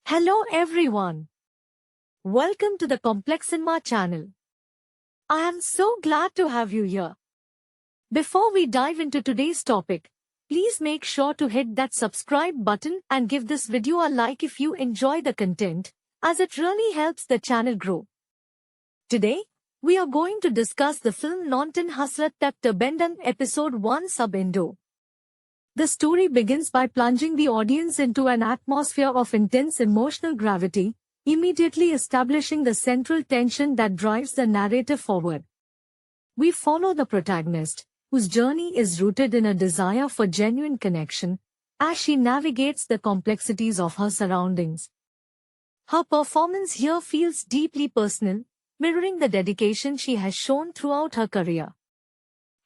Hello everyone. Welcome to the Complex Cinema channel. I am so glad to have you here. Before we dive into today's topic, please make sure to hit that subscribe button and give this video a like if you enjoy the content, as it really helps the channel grow. Today, we are going to discuss the film Nonton Hasrat Tak Terbendung Episode 1 Sub-Indo. The story begins by plunging the audience into an atmosphere of intense emotional gravity, immediately establishing the central tension that drives the narrative forward. We follow the protagonist, whose journey is rooted in a desire for genuine connection, as she navigates the complexities of her surroundings. Her performance here feels deeply personal, mirroring the dedication she has shown throughout her career.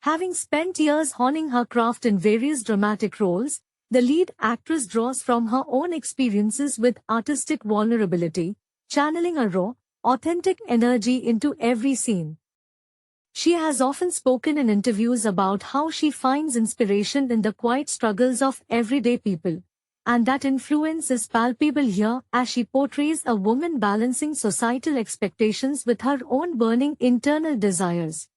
Having spent years honing her craft in various dramatic roles, the lead actress draws from her own experiences with artistic vulnerability, channeling a raw, authentic energy into every scene. She has often spoken in interviews about how she finds inspiration in the quiet struggles of everyday people, and that influence is palpable here as she portrays a woman balancing societal expectations with her own burning internal desires.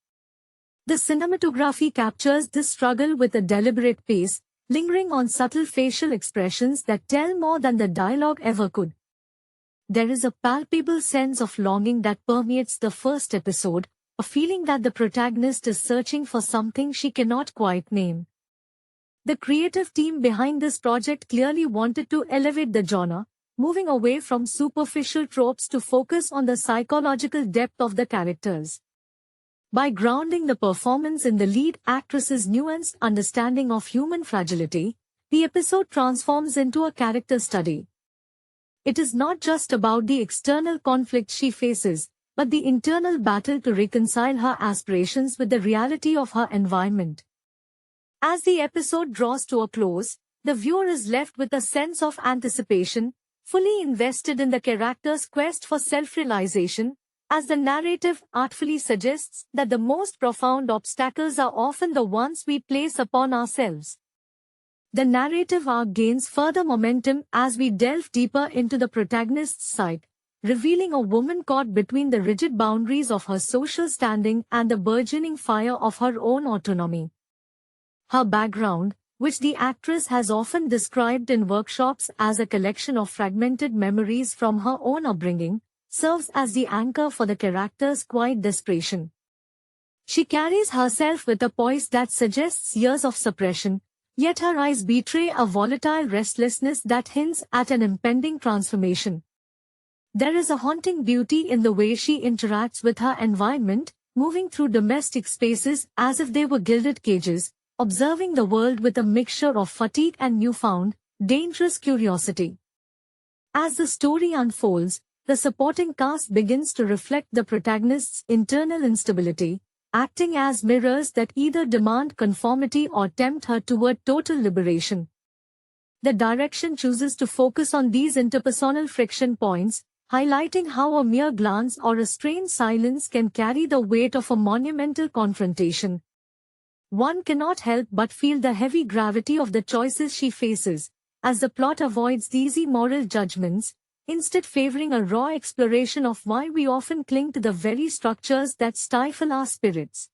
The cinematography captures this struggle with a deliberate pace, lingering on subtle facial expressions that tell more than the dialogue ever could. There is a palpable sense of longing that permeates the first episode, a feeling that the protagonist is searching for something she cannot quite name. The creative team behind this project clearly wanted to elevate the genre, moving away from superficial tropes to focus on the psychological depth of the characters. By grounding the performance in the lead actress's nuanced understanding of human fragility, the episode transforms into a character study. It is not just about the external conflict she faces, but the internal battle to reconcile her aspirations with the reality of her environment. As the episode draws to a close, the viewer is left with a sense of anticipation, fully invested in the character's quest for self-realization, as the narrative artfully suggests that the most profound obstacles are often the ones we place upon ourselves. The narrative arc gains further momentum as we delve deeper into the protagonist's psyche, revealing a woman caught between the rigid boundaries of her social standing and the burgeoning fire of her own autonomy. Her background, which the actress has often described in workshops as a collection of fragmented memories from her own upbringing, serves as the anchor for the character's quiet desperation. She carries herself with a poise that suggests years of suppression, yet her eyes betray a volatile restlessness that hints at an impending transformation. There is a haunting beauty in the way she interacts with her environment, moving through domestic spaces as if they were gilded cages, observing the world with a mixture of fatigue and newfound, dangerous curiosity. As the story unfolds, the supporting cast begins to reflect the protagonist's internal instability, acting as mirrors that either demand conformity or tempt her toward total liberation. The direction chooses to focus on these interpersonal friction points, highlighting how a mere glance or a strained silence can carry the weight of a monumental confrontation. One cannot help but feel the heavy gravity of the choices she faces, as the plot avoids easy moral judgments, instead favoring a raw exploration of why we often cling to the very structures that stifle our spirits.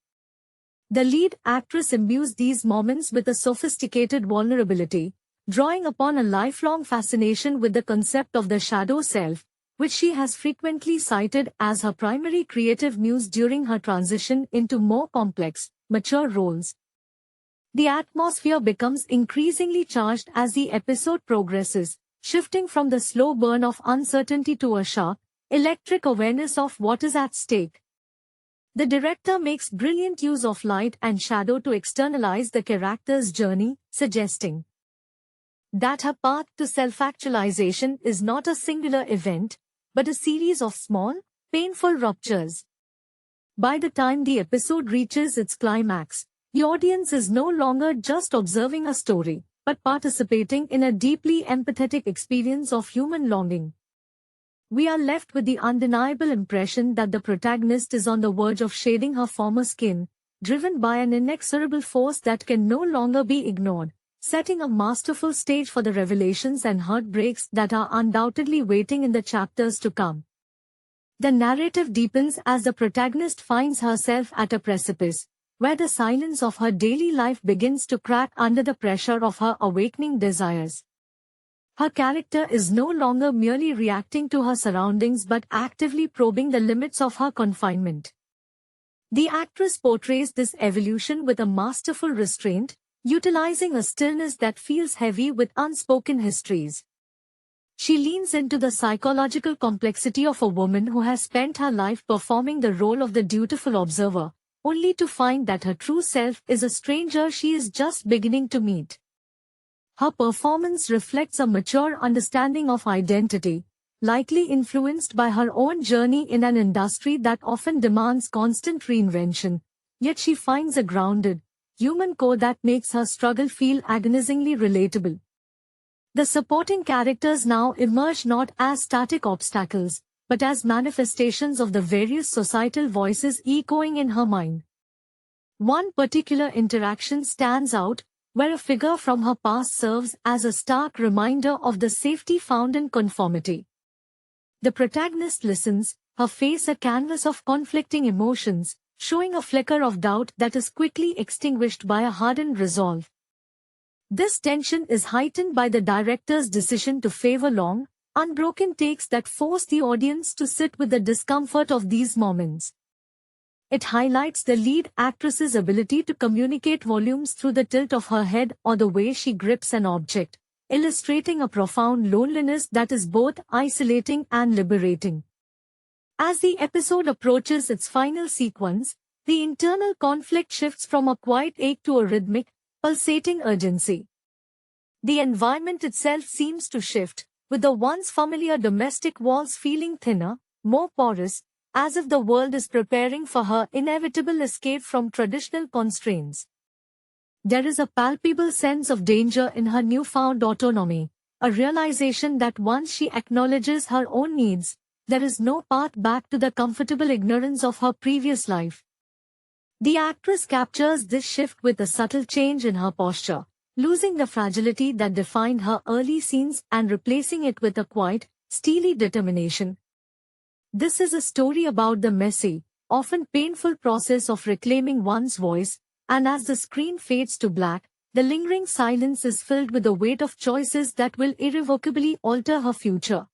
The lead actress imbues these moments with a sophisticated vulnerability, drawing upon a lifelong fascination with the concept of the shadow self, which she has frequently cited as her primary creative muse during her transition into more complex, mature roles. The atmosphere becomes increasingly charged as the episode progresses, shifting from the slow burn of uncertainty to a sharp, electric awareness of what is at stake. The director makes brilliant use of light and shadow to externalize the character's journey, suggesting that her path to self-actualization is not a singular event, but a series of small, painful ruptures. By the time the episode reaches its climax, the audience is no longer just observing a story, but participating in a deeply empathetic experience of human longing. We are left with the undeniable impression that the protagonist is on the verge of shedding her former skin, driven by an inexorable force that can no longer be ignored, setting a masterful stage for the revelations and heartbreaks that are undoubtedly waiting in the chapters to come. The narrative deepens as the protagonist finds herself at a precipice, where the silence of her daily life begins to crack under the pressure of her awakening desires. Her character is no longer merely reacting to her surroundings but actively probing the limits of her confinement. The actress portrays this evolution with a masterful restraint, utilizing a stillness that feels heavy with unspoken histories. She leans into the psychological complexity of a woman who has spent her life performing the role of the dutiful observer, only to find that her true self is a stranger she is just beginning to meet. Her performance reflects a mature understanding of identity, likely influenced by her own journey in an industry that often demands constant reinvention, yet she finds a grounded, human core that makes her struggle feel agonizingly relatable. The supporting characters now emerge not as static obstacles, but as manifestations of the various societal voices echoing in her mind. One particular interaction stands out, where a figure from her past serves as a stark reminder of the safety found in conformity. The protagonist listens, her face a canvas of conflicting emotions, showing a flicker of doubt that is quickly extinguished by a hardened resolve. This tension is heightened by the director's decision to favor long, unbroken takes that force the audience to sit with the discomfort of these moments. It highlights the lead actress's ability to communicate volumes through the tilt of her head or the way she grips an object, illustrating a profound loneliness that is both isolating and liberating. As the episode approaches its final sequence, the internal conflict shifts from a quiet ache to a rhythmic, pulsating urgency. The environment itself seems to shift, with the once familiar domestic walls feeling thinner, more porous, as if the world is preparing for her inevitable escape from traditional constraints. There is a palpable sense of danger in her newfound autonomy, a realization that once she acknowledges her own needs, there is no path back to the comfortable ignorance of her previous life. The actress captures this shift with a subtle change in her posture, losing the fragility that defined her early scenes and replacing it with a quiet, steely determination. This is a story about the messy, often painful process of reclaiming one's voice, and as the screen fades to black, the lingering silence is filled with the weight of choices that will irrevocably alter her future.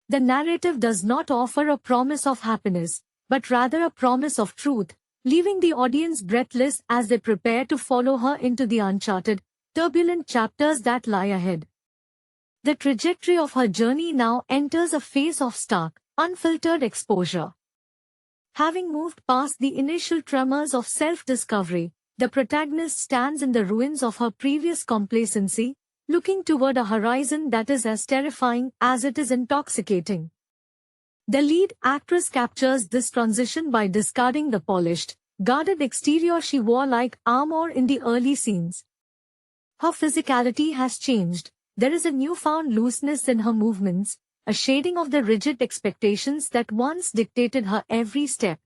The narrative does not offer a promise of happiness, but rather a promise of truth, leaving the audience breathless as they prepare to follow her into the uncharted, turbulent chapters that lie ahead. The trajectory of her journey now enters a phase of stark, unfiltered exposure. Having moved past the initial tremors of self-discovery, the protagonist stands in the ruins of her previous complacency, looking toward a horizon that is as terrifying as it is intoxicating. The lead actress captures this transition by discarding the polished, guarded exterior she wore like armor in the early scenes. Her physicality has changed. There is a newfound looseness in her movements, a shading of the rigid expectations that once dictated her every step.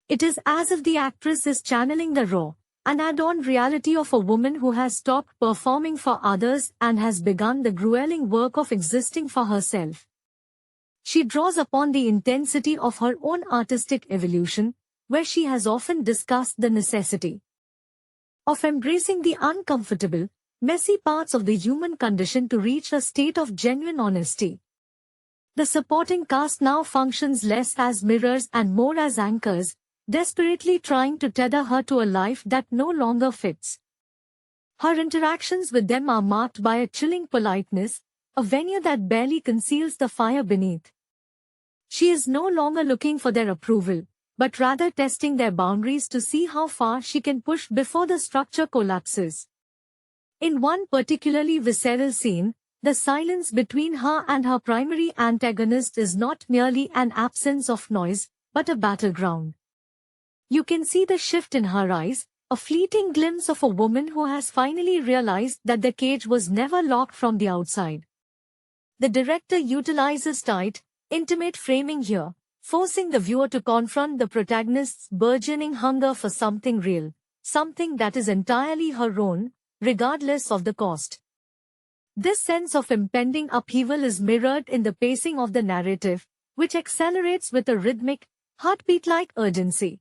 It is as if the actress is channeling the raw, unadded reality of a woman who has stopped performing for others and has begun the grueling work of existing for herself. She draws upon the intensity of her own artistic evolution, where she has often discussed the necessity of embracing the uncomfortable, messy parts of the human condition to reach a state of genuine honesty. The supporting cast now functions less as mirrors and more as anchors, desperately trying to tether her to a life that no longer fits. Her interactions with them are marked by a chilling politeness, a veneer that barely conceals the fire beneath. She is no longer looking for their approval, but rather testing their boundaries to see how far she can push before the structure collapses. In one particularly visceral scene, the silence between her and her primary antagonist is not merely an absence of noise, but a battleground. You can see the shift in her eyes, a fleeting glimpse of a woman who has finally realized that the cage was never locked from the outside. The director utilizes tight, intimate framing here, forcing the viewer to confront the protagonist's burgeoning hunger for something real, something that is entirely her own, regardless of the cost. This sense of impending upheaval is mirrored in the pacing of the narrative, which accelerates with a rhythmic, heartbeat-like urgency.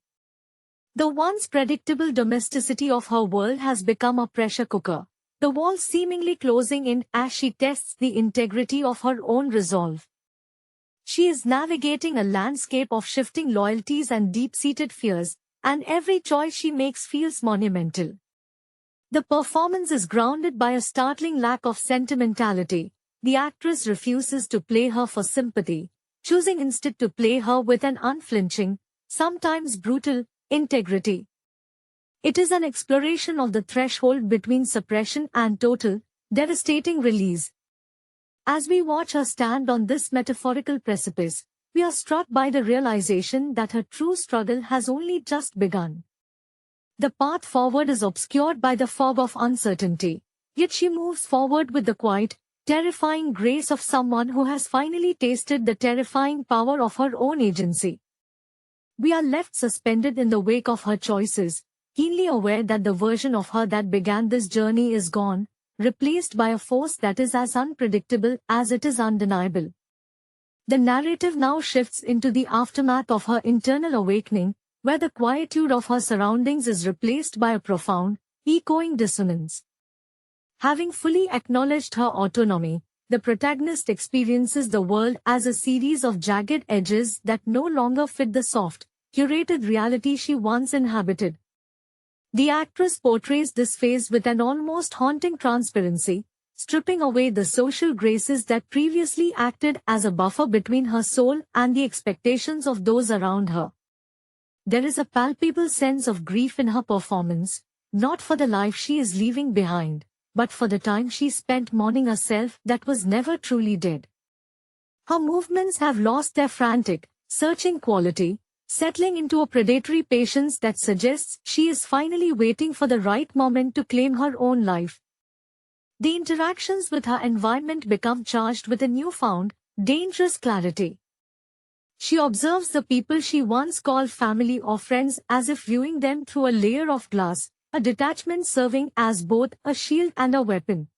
The once predictable domesticity of her world has become a pressure cooker, the walls seemingly closing in as she tests the integrity of her own resolve. She is navigating a landscape of shifting loyalties and deep-seated fears, and every choice she makes feels monumental. The performance is grounded by a startling lack of sentimentality. The actress refuses to play her for sympathy, choosing instead to play her with an unflinching, sometimes brutal, integrity. It is an exploration of the threshold between suppression and total, devastating release. As we watch her stand on this metaphorical precipice, we are struck by the realization that her true struggle has only just begun. The path forward is obscured by the fog of uncertainty, yet she moves forward with the quiet, terrifying grace of someone who has finally tasted the terrifying power of her own agency. We are left suspended in the wake of her choices, keenly aware that the version of her that began this journey is gone, replaced by a force that is as unpredictable as it is undeniable. The narrative now shifts into the aftermath of her internal awakening, where the quietude of her surroundings is replaced by a profound, echoing dissonance. Having fully acknowledged her autonomy, the protagonist experiences the world as a series of jagged edges that no longer fit the soft, curated reality she once inhabited. The actress portrays this phase with an almost haunting transparency, stripping away the social graces that previously acted as a buffer between her soul and the expectations of those around her. There is a palpable sense of grief in her performance, not for the life she is leaving behind, but for the time she spent mourning a self that was never truly dead. Her movements have lost their frantic, searching quality, settling into a predatory patience that suggests she is finally waiting for the right moment to claim her own life. The interactions with her environment become charged with a newfound, dangerous clarity. She observes the people she once called family or friends as if viewing them through a layer of glass, a detachment serving as both a shield and a weapon.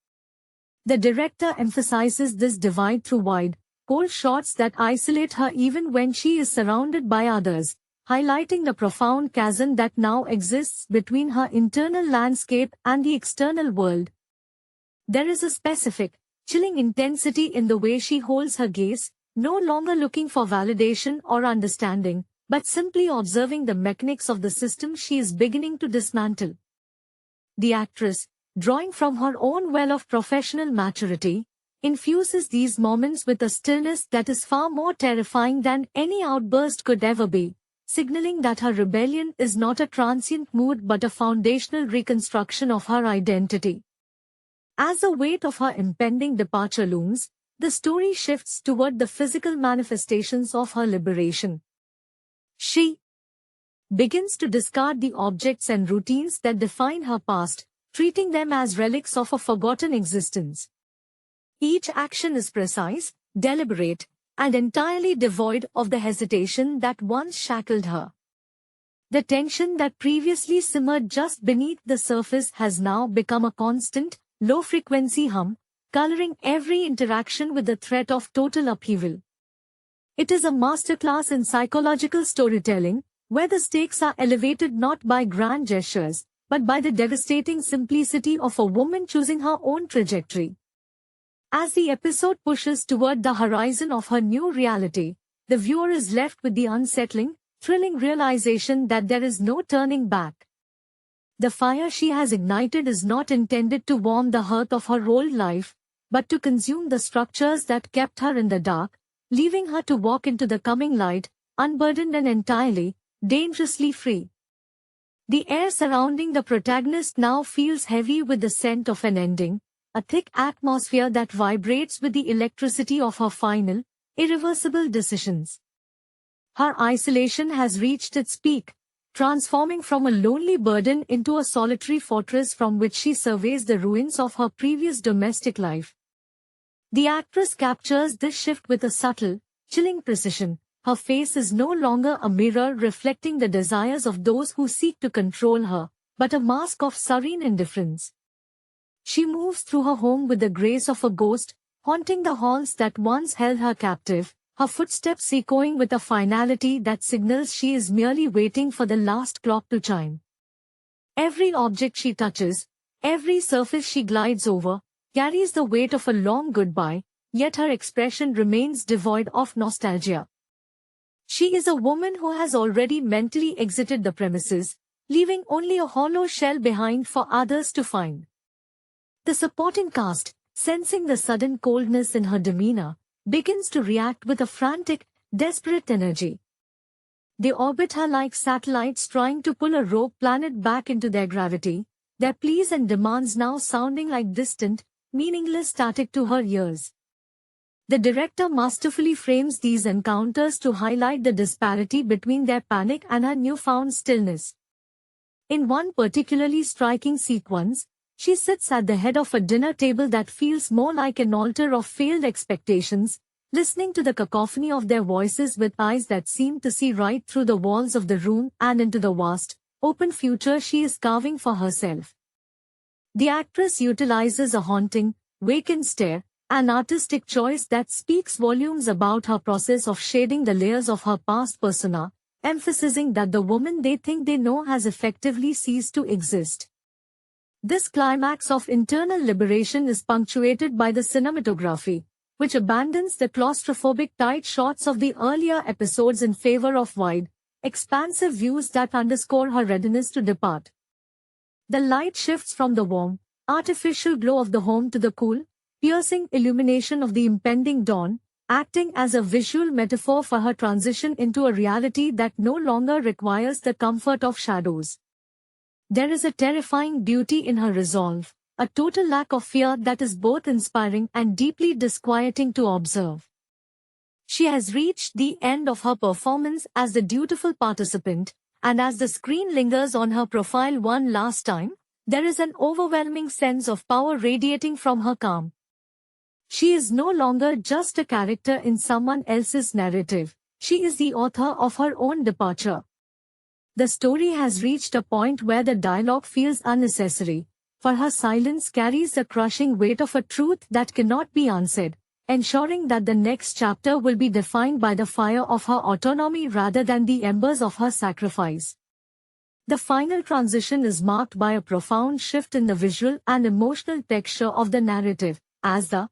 The director emphasizes this divide through wide, cold shots that isolate her even when she is surrounded by others, highlighting the profound chasm that now exists between her internal landscape and the external world. There is a specific, chilling intensity in the way she holds her gaze, no longer looking for validation or understanding, but simply observing the mechanics of the system she is beginning to dismantle. The actress, drawing from her own well of professional maturity, infuses these moments with a stillness that is far more terrifying than any outburst could ever be, signaling that her rebellion is not a transient mood but a foundational reconstruction of her identity. As the weight of her impending departure looms, the story shifts toward the physical manifestations of her liberation. She begins to discard the objects and routines that define her past, treating them as relics of a forgotten existence. Each action is precise, deliberate, and entirely devoid of the hesitation that once shackled her. The tension that previously simmered just beneath the surface has now become a constant, low-frequency hum, coloring every interaction with the threat of total upheaval. It is a masterclass in psychological storytelling, where the stakes are elevated not by grand gestures, but by the devastating simplicity of a woman choosing her own trajectory. As the episode pushes toward the horizon of her new reality, the viewer is left with the unsettling, thrilling realization that there is no turning back. The fire she has ignited is not intended to warm the hearth of her old life, but to consume the structures that kept her in the dark, leaving her to walk into the coming light, unburdened and entirely, dangerously free. The air surrounding the protagonist now feels heavy with the scent of an ending, a thick atmosphere that vibrates with the electricity of her final, irreversible decisions. Her isolation has reached its peak, transforming from a lonely burden into a solitary fortress from which she surveys the ruins of her previous domestic life. The actress captures this shift with a subtle, chilling precision. Her face is no longer a mirror reflecting the desires of those who seek to control her, but a mask of serene indifference. She moves through her home with the grace of a ghost, haunting the halls that once held her captive, her footsteps echoing with a finality that signals she is merely waiting for the last clock to chime. Every object she touches, every surface she glides over, carries the weight of a long goodbye, yet her expression remains devoid of nostalgia. She is a woman who has already mentally exited the premises, leaving only a hollow shell behind for others to find. The supporting cast, sensing the sudden coldness in her demeanor, begins to react with a frantic, desperate energy. They orbit her like satellites trying to pull a rogue planet back into their gravity, their pleas and demands now sounding like distant, meaningless static to her ears. The director masterfully frames these encounters to highlight the disparity between their panic and her newfound stillness. In one particularly striking sequence, she sits at the head of a dinner table that feels more like an altar of failed expectations, listening to the cacophony of their voices with eyes that seem to see right through the walls of the room and into the vast, open future she is carving for herself. The actress utilizes a haunting, vacant stare, an artistic choice that speaks volumes about her process of shading the layers of her past persona, emphasizing that the woman they think they know has effectively ceased to exist. This climax of internal liberation is punctuated by the cinematography, which abandons the claustrophobic tight shots of the earlier episodes in favor of wide, expansive views that underscore her readiness to depart. The light shifts from the warm, artificial glow of the home to the cool, piercing illumination of the impending dawn, acting as a visual metaphor for her transition into a reality that no longer requires the comfort of shadows. There is a terrifying beauty in her resolve, a total lack of fear that is both inspiring and deeply disquieting to observe. She has reached the end of her performance as the dutiful participant, and as the screen lingers on her profile one last time, there is an overwhelming sense of power radiating from her calm. She is no longer just a character in someone else's narrative, she is the author of her own departure. The story has reached a point where the dialogue feels unnecessary, for her silence carries the crushing weight of a truth that cannot be answered, ensuring that the next chapter will be defined by the fire of her autonomy rather than the embers of her sacrifice. The final transition is marked by a profound shift in the visual and emotional texture of the narrative, as the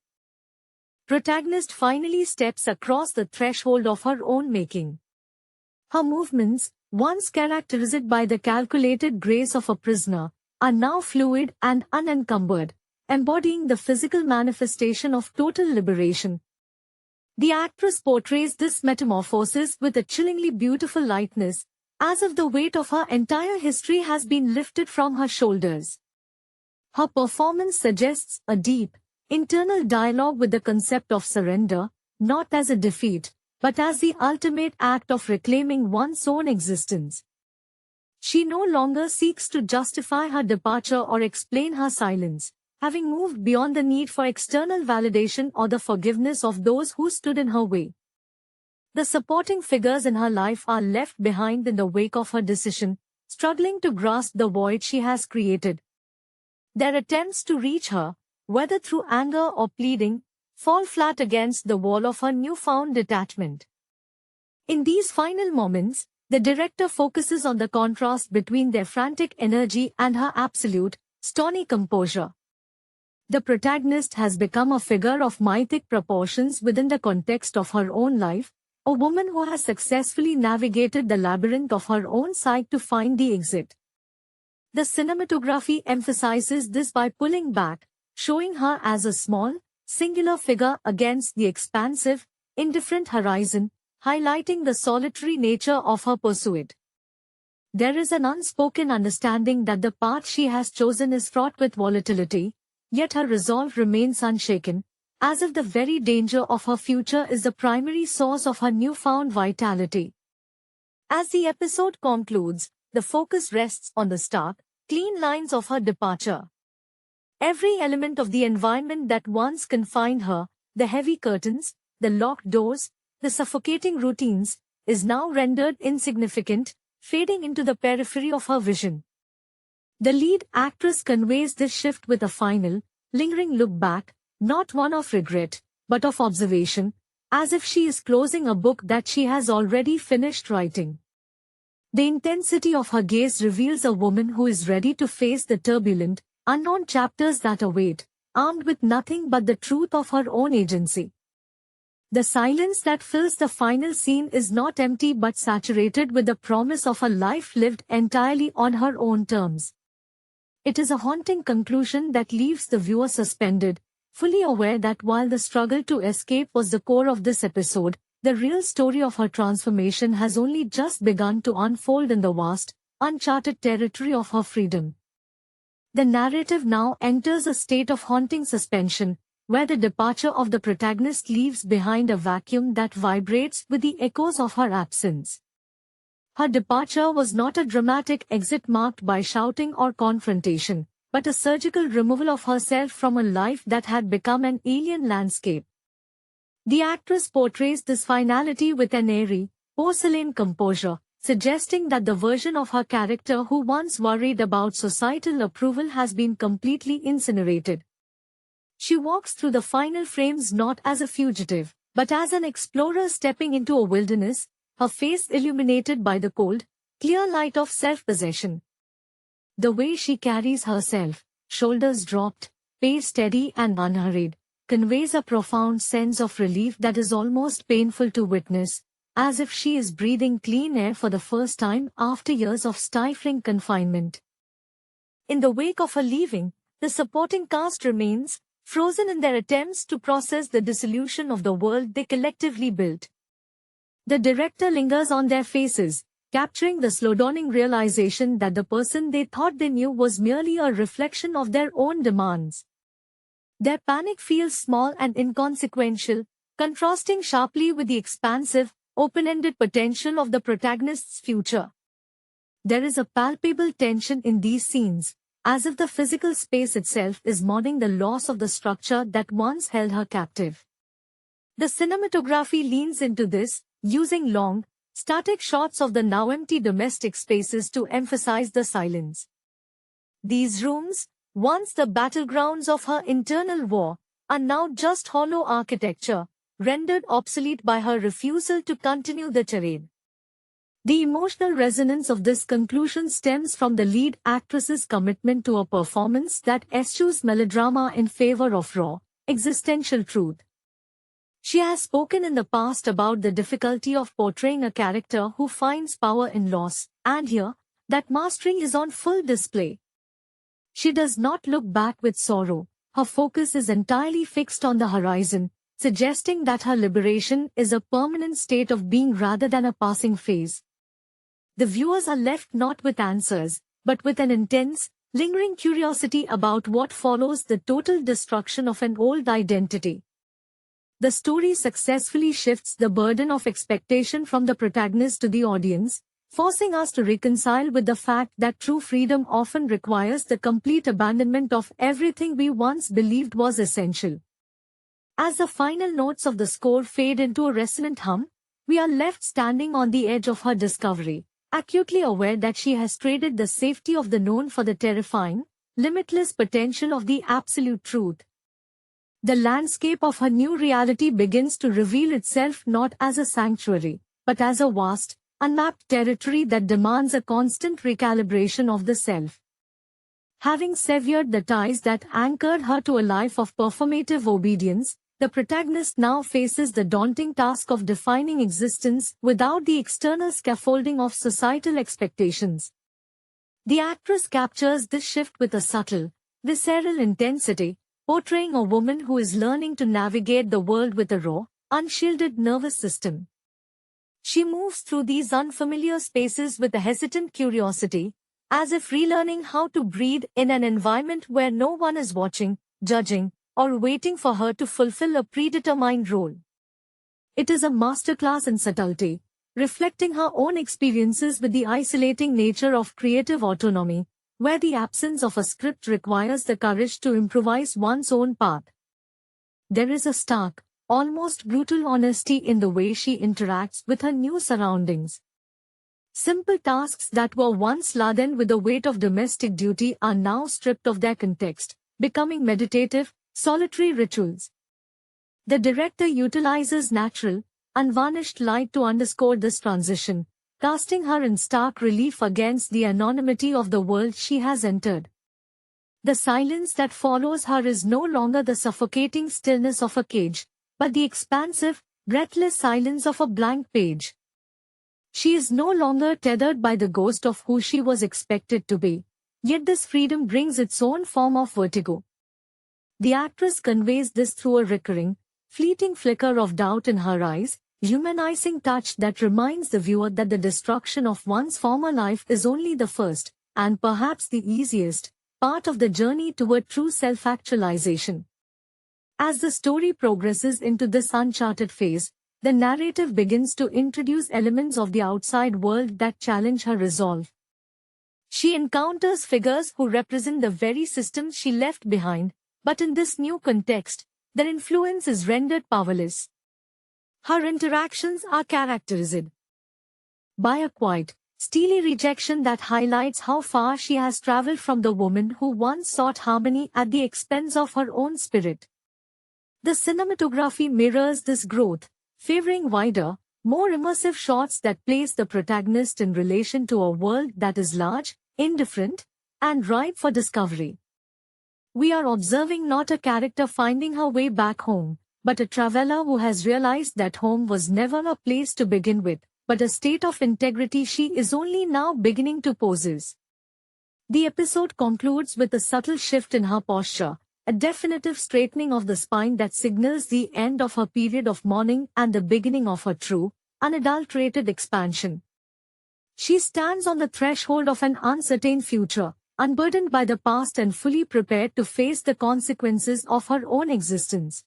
protagonist finally steps across the threshold of her own making. Her movements, once characterized by the calculated grace of a prisoner, are now fluid and unencumbered, embodying the physical manifestation of total liberation. The actress portrays this metamorphosis with a chillingly beautiful lightness, as if the weight of her entire history has been lifted from her shoulders. Her performance suggests a deep, internal dialogue with the concept of surrender, not as a defeat, but as the ultimate act of reclaiming one's own existence. She no longer seeks to justify her departure or explain her silence, having moved beyond the need for external validation or the forgiveness of those who stood in her way. The supporting figures in her life are left behind in the wake of her decision, struggling to grasp the void she has created. Their attempts to reach her, whether through anger or pleading, fall flat against the wall of her newfound detachment. In these final moments, the director focuses on the contrast between their frantic energy and her absolute, stony composure. The protagonist has become a figure of mythic proportions within the context of her own life, a woman who has successfully navigated the labyrinth of her own psyche to find the exit. The cinematography emphasizes this by pulling back, showing her as a small, singular figure against the expansive, indifferent horizon, highlighting the solitary nature of her pursuit. There is an unspoken understanding that the path she has chosen is fraught with volatility, yet her resolve remains unshaken, as if the very danger of her future is the primary source of her newfound vitality. As the episode concludes, the focus rests on the stark, clean lines of her departure. Every element of the environment that once confined her, the heavy curtains, the locked doors, the suffocating routines, is now rendered insignificant, fading into the periphery of her vision. The lead actress conveys this shift with a final, lingering look back, not one of regret, but of observation, as if she is closing a book that she has already finished writing. The intensity of her gaze reveals a woman who is ready to face the turbulent, unknown chapters that await, armed with nothing but the truth of her own agency. The silence that fills the final scene is not empty but saturated with the promise of a life lived entirely on her own terms. It is a haunting conclusion that leaves the viewer suspended, fully aware that while the struggle to escape was the core of this episode, the real story of her transformation has only just begun to unfold in the vast, uncharted territory of her freedom. The narrative now enters a state of haunting suspension, where the departure of the protagonist leaves behind a vacuum that vibrates with the echoes of her absence. Her departure was not a dramatic exit marked by shouting or confrontation, but a surgical removal of herself from a life that had become an alien landscape. The actress portrays this finality with an airy, porcelain composure, suggesting that the version of her character who once worried about societal approval has been completely incinerated. She walks through the final frames not as a fugitive, but as an explorer stepping into a wilderness, her face illuminated by the cold, clear light of self-possession. The way she carries herself, shoulders dropped, pace steady and unhurried, conveys a profound sense of relief that is almost painful to witness, as if she is breathing clean air for the first time after years of stifling confinement. In the wake of her leaving, the supporting cast remains, frozen in their attempts to process the dissolution of the world they collectively built. The director lingers on their faces, capturing the slow-dawning realization that the person they thought they knew was merely a reflection of their own demands. Their panic feels small and inconsequential, contrasting sharply with the expansive, open-ended potential of the protagonist's future. There is a palpable tension in these scenes, as if the physical space itself is mourning the loss of the structure that once held her captive. The cinematography leans into this, using long, static shots of the now empty domestic spaces to emphasize the silence. These rooms, once the battlegrounds of her internal war, are now just hollow architecture, rendered obsolete by her refusal to continue the charade. The emotional resonance of this conclusion stems from the lead actress's commitment to a performance that eschews melodrama in favor of raw, existential truth. She has spoken in the past about the difficulty of portraying a character who finds power in loss, and here, that mastery is on full display. She does not look back with sorrow, her focus is entirely fixed on the horizon, suggesting that her liberation is a permanent state of being rather than a passing phase. The viewers are left not with answers, but with an intense, lingering curiosity about what follows the total destruction of an old identity. The story successfully shifts the burden of expectation from the protagonist to the audience, forcing us to reconcile with the fact that true freedom often requires the complete abandonment of everything we once believed was essential. As the final notes of the score fade into a resonant hum, we are left standing on the edge of her discovery, acutely aware that she has traded the safety of the known for the terrifying, limitless potential of the absolute truth. The landscape of her new reality begins to reveal itself not as a sanctuary, but as a vast, unmapped territory that demands a constant recalibration of the self. Having severed the ties that anchored her to a life of performative obedience, the protagonist now faces the daunting task of defining existence without the external scaffolding of societal expectations. The actress captures this shift with a subtle, visceral intensity, portraying a woman who is learning to navigate the world with a raw, unshielded nervous system. She moves through these unfamiliar spaces with a hesitant curiosity, as if relearning how to breathe in an environment where no one is watching, judging, or waiting for her to fulfill a predetermined role. It is a masterclass in subtlety, reflecting her own experiences with the isolating nature of creative autonomy, where the absence of a script requires the courage to improvise one's own path. There is a stark, almost brutal honesty in the way she interacts with her new surroundings. Simple tasks that were once laden with the weight of domestic duty are now stripped of their context, becoming meditative, solitary rituals. The director utilizes natural, unvarnished light to underscore this transition, casting her in stark relief against the anonymity of the world she has entered. The silence that follows her is no longer the suffocating stillness of a cage, but the expansive, breathless silence of a blank page. She is no longer tethered by the ghost of who she was expected to be, yet this freedom brings its own form of vertigo. The actress conveys this through a recurring, fleeting flicker of doubt in her eyes, humanizing touch that reminds the viewer that the destruction of one's former life is only the first, and perhaps the easiest, part of the journey toward true self-actualization. As the story progresses into this uncharted phase, the narrative begins to introduce elements of the outside world that challenge her resolve. She encounters figures who represent the very systems she left behind, but in this new context, their influence is rendered powerless. Her interactions are characterized by a quiet, steely rejection that highlights how far she has traveled from the woman who once sought harmony at the expense of her own spirit. The cinematography mirrors this growth, favoring wider, more immersive shots that place the protagonist in relation to a world that is large, indifferent, and ripe for discovery. We are observing not a character finding her way back home, but a traveler who has realized that home was never a place to begin with, but a state of integrity she is only now beginning to possess. The episode concludes with a subtle shift in her posture, a definitive straightening of the spine that signals the end of her period of mourning and the beginning of her true, unadulterated expansion. She stands on the threshold of an uncertain future, unburdened by the past and fully prepared to face the consequences of her own existence.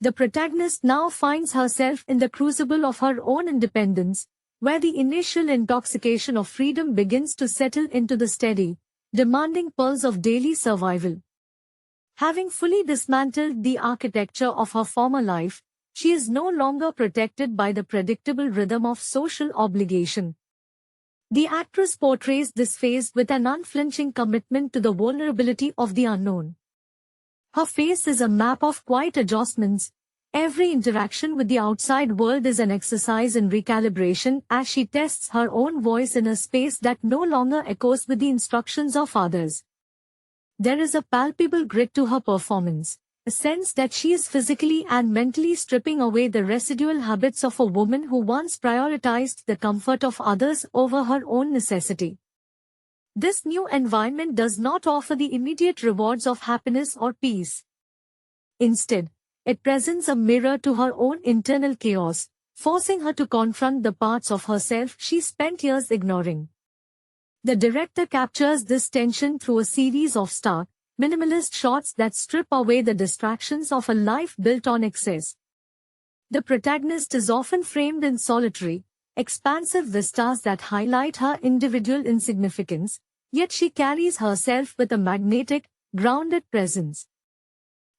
The protagonist now finds herself in the crucible of her own independence, where the initial intoxication of freedom begins to settle into the steady, demanding pulse of daily survival. Having fully dismantled the architecture of her former life, she is no longer protected by the predictable rhythm of social obligation. The actress portrays this phase with an unflinching commitment to the vulnerability of the unknown. Her face is a map of quiet adjustments. Every interaction with the outside world is an exercise in recalibration as she tests her own voice in a space that no longer echoes with the instructions of others. There is a palpable grit to her performance, a sense that she is physically and mentally stripping away the residual habits of a woman who once prioritized the comfort of others over her own necessity. This new environment does not offer the immediate rewards of happiness or peace. Instead, it presents a mirror to her own internal chaos, forcing her to confront the parts of herself she spent years ignoring. The director captures this tension through a series of stark, minimalist shots that strip away the distractions of a life built on excess. The protagonist is often framed in solitary, expansive vistas that highlight her individual insignificance, yet she carries herself with a magnetic, grounded presence.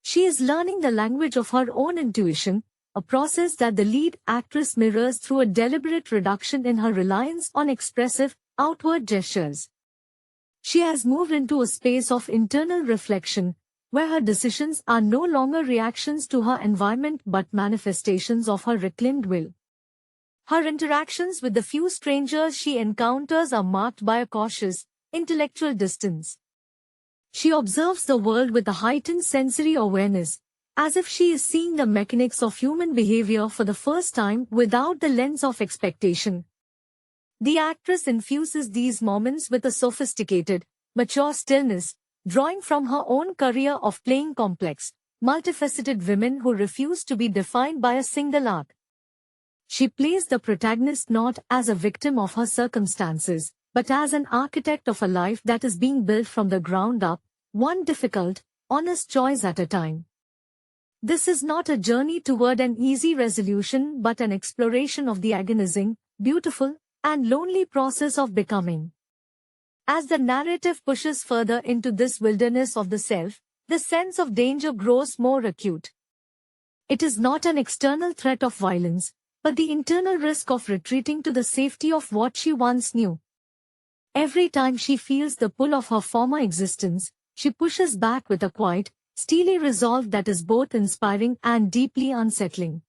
She is learning the language of her own intuition, a process that the lead actress mirrors through a deliberate reduction in her reliance on expressive, outward gestures. She has moved into a space of internal reflection, where her decisions are no longer reactions to her environment but manifestations of her reclaimed will. Her interactions with the few strangers she encounters are marked by a cautious, intellectual distance. She observes the world with a heightened sensory awareness, as if she is seeing the mechanics of human behavior for the first time without the lens of expectation. The actress infuses these moments with a sophisticated, mature stillness, drawing from her own career of playing complex, multifaceted women who refuse to be defined by a single arc. She plays the protagonist not as a victim of her circumstances, but as an architect of a life that is being built from the ground up, one difficult, honest choice at a time. This is not a journey toward an easy resolution but an exploration of the agonizing, beautiful, and lonely process of becoming. As the narrative pushes further into this wilderness of the self, the sense of danger grows more acute. It is not an external threat of violence, but the internal risk of retreating to the safety of what she once knew. Every time she feels the pull of her former existence, she pushes back with a quiet, steely resolve that is both inspiring and deeply unsettling.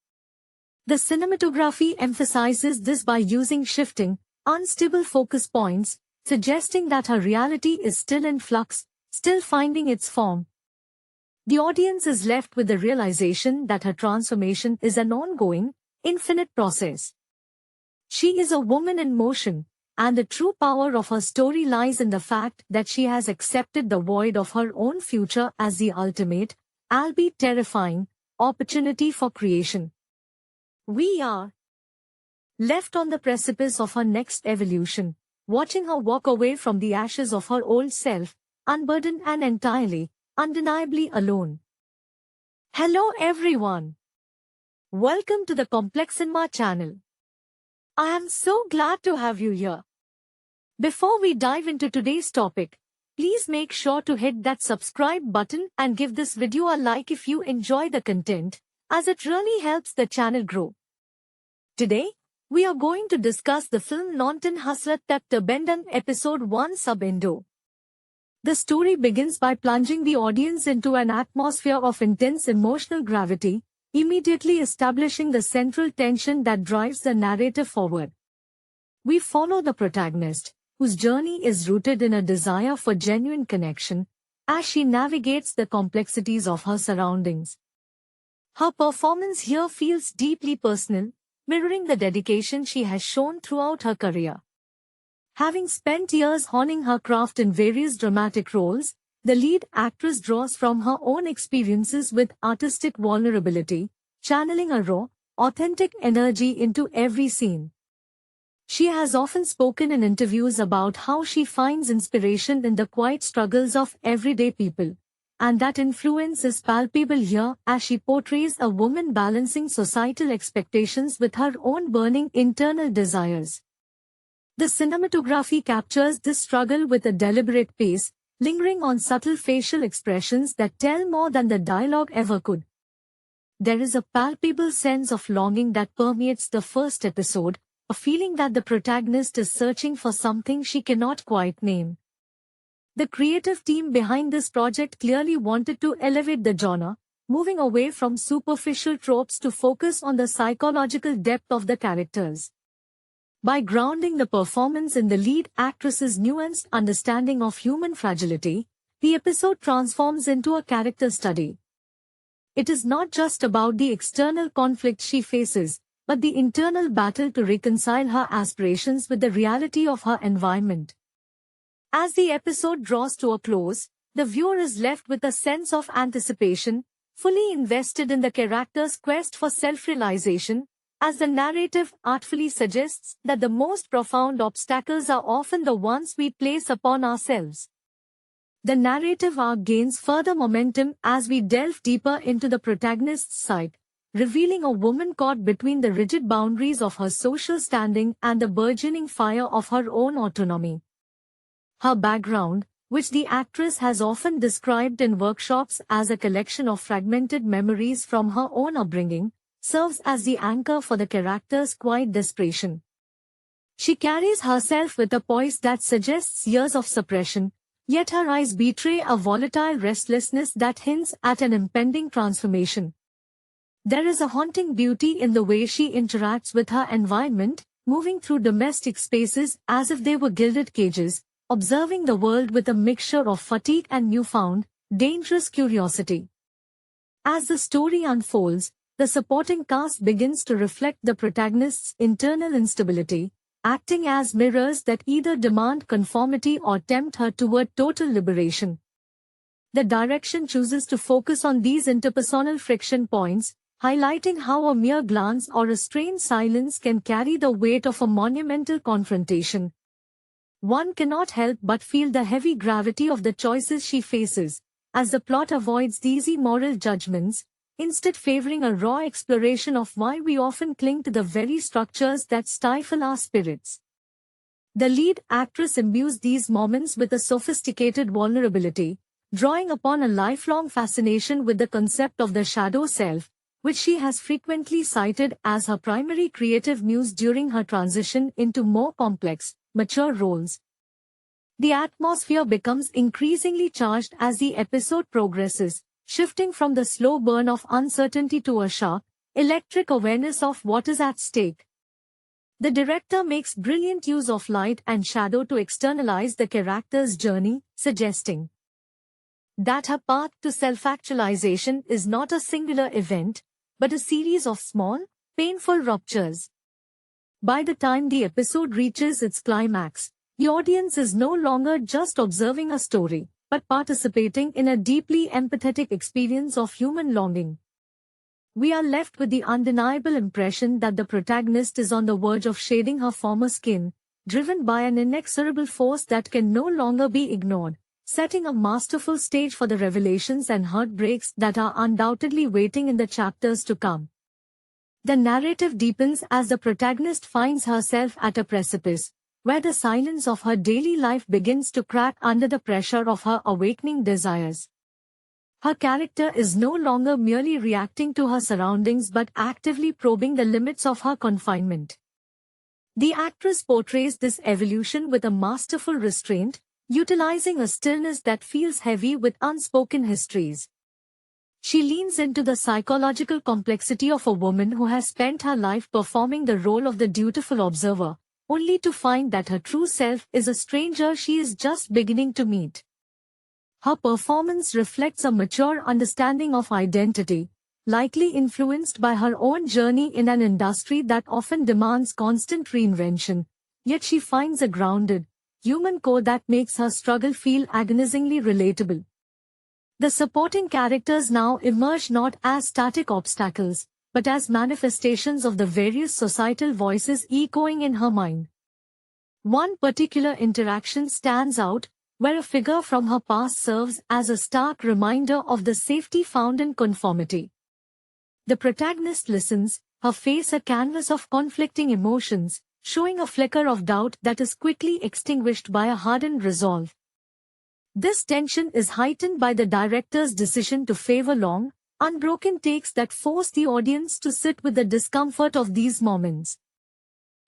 The cinematography emphasizes this by using shifting, unstable focus points, suggesting that her reality is still in flux, still finding its form. The audience is left with the realization that her transformation is an ongoing, infinite process. She is a woman in motion, and the true power of her story lies in the fact that she has accepted the void of her own future as the ultimate, albeit terrifying, opportunity for creation. We are left on the precipice of her next evolution, watching her walk away from the ashes of her old self, unburdened and entirely, undeniably alone. Hello everyone. Welcome to the Complex Cinema channel. I am so glad to have you here. Before we dive into today's topic, please make sure to hit that subscribe button and give this video a like if you enjoy the content, as it really helps the channel grow. Today, we are going to discuss the film Nonton Hasrat Tak Terbendung Episode 1 Sub-Indo. The story begins by plunging the audience into an atmosphere of intense emotional gravity, immediately establishing the central tension that drives the narrative forward. We follow the protagonist, whose journey is rooted in a desire for genuine connection, as she navigates the complexities of her surroundings. Her performance here feels deeply personal, mirroring the dedication she has shown throughout her career. Having spent years honing her craft in various dramatic roles, the lead actress draws from her own experiences with artistic vulnerability, channeling a raw, authentic energy into every scene. She has often spoken in interviews about how she finds inspiration in the quiet struggles of everyday people, and that influence is palpable here as she portrays a woman balancing societal expectations with her own burning internal desires. The cinematography captures this struggle with a deliberate pace, lingering on subtle facial expressions that tell more than the dialogue ever could. There is a palpable sense of longing that permeates the first episode, a feeling that the protagonist is searching for something she cannot quite name. The creative team behind this project clearly wanted to elevate the genre, moving away from superficial tropes to focus on the psychological depth of the characters. By grounding the performance in the lead actress's nuanced understanding of human fragility, the episode transforms into a character study. It is not just about the external conflict she faces, but the internal battle to reconcile her aspirations with the reality of her environment. As the episode draws to a close, the viewer is left with a sense of anticipation, fully invested in the character's quest for self-realization, as the narrative artfully suggests that the most profound obstacles are often the ones we place upon ourselves. The narrative arc gains further momentum as we delve deeper into the protagonist's side, revealing a woman caught between the rigid boundaries of her social standing and the burgeoning fire of her own autonomy. Her background, which the actress has often described in workshops as a collection of fragmented memories from her own upbringing, serves as the anchor for the character's quiet desperation. She carries herself with a poise that suggests years of suppression, yet her eyes betray a volatile restlessness that hints at an impending transformation. There is a haunting beauty in the way she interacts with her environment, moving through domestic spaces as if they were gilded cages, observing the world with a mixture of fatigue and newfound, dangerous curiosity. As the story unfolds, the supporting cast begins to reflect the protagonist's internal instability, acting as mirrors that either demand conformity or tempt her toward total liberation. The direction chooses to focus on these interpersonal friction points, highlighting how a mere glance or a strained silence can carry the weight of a monumental confrontation. One cannot help but feel the heavy gravity of the choices she faces, as the plot avoids easy moral judgments, instead favoring a raw exploration of why we often cling to the very structures that stifle our spirits. The lead actress imbues these moments with a sophisticated vulnerability, drawing upon a lifelong fascination with the concept of the shadow self, which she has frequently cited as her primary creative muse during her transition into more complex, mature roles. The atmosphere becomes increasingly charged as the episode progresses, shifting from the slow burn of uncertainty to a sharp, electric awareness of what is at stake. The director makes brilliant use of light and shadow to externalize the character's journey, suggesting that her path to self-actualization is not a singular event, but a series of small, painful ruptures. By the time the episode reaches its climax, the audience is no longer just observing a story, but participating in a deeply empathetic experience of human longing. We are left with the undeniable impression that the protagonist is on the verge of shedding her former skin, driven by an inexorable force that can no longer be ignored, setting a masterful stage for the revelations and heartbreaks that are undoubtedly waiting in the chapters to come. The narrative deepens as the protagonist finds herself at a precipice, where the silence of her daily life begins to crack under the pressure of her awakening desires. Her character is no longer merely reacting to her surroundings but actively probing the limits of her confinement. The actress portrays this evolution with a masterful restraint, utilizing a stillness that feels heavy with unspoken histories. She leans into the psychological complexity of a woman who has spent her life performing the role of the dutiful observer, only to find that her true self is a stranger she is just beginning to meet. Her performance reflects a mature understanding of identity, likely influenced by her own journey in an industry that often demands constant reinvention, yet she finds a grounded, human core that makes her struggle feel agonizingly relatable. The supporting characters now emerge not as static obstacles, but as manifestations of the various societal voices echoing in her mind. One particular interaction stands out, where a figure from her past serves as a stark reminder of the safety found in conformity. The protagonist listens, her face a canvas of conflicting emotions, showing a flicker of doubt that is quickly extinguished by a hardened resolve. This tension is heightened by the director's decision to favor long, unbroken takes that force the audience to sit with the discomfort of these moments.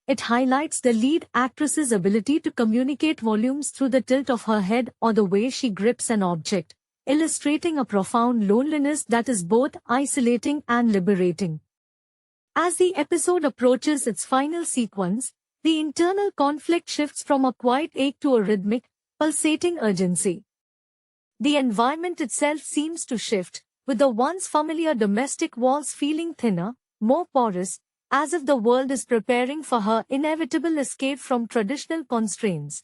It highlights the lead actress's ability to communicate volumes through the tilt of her head or the way she grips an object, illustrating a profound loneliness that is both isolating and liberating. As the episode approaches its final sequence, the internal conflict shifts from a quiet ache to a rhythmic, pulsating urgency. The environment itself seems to shift, with the once familiar domestic walls feeling thinner, more porous, as if the world is preparing for her inevitable escape from traditional constraints.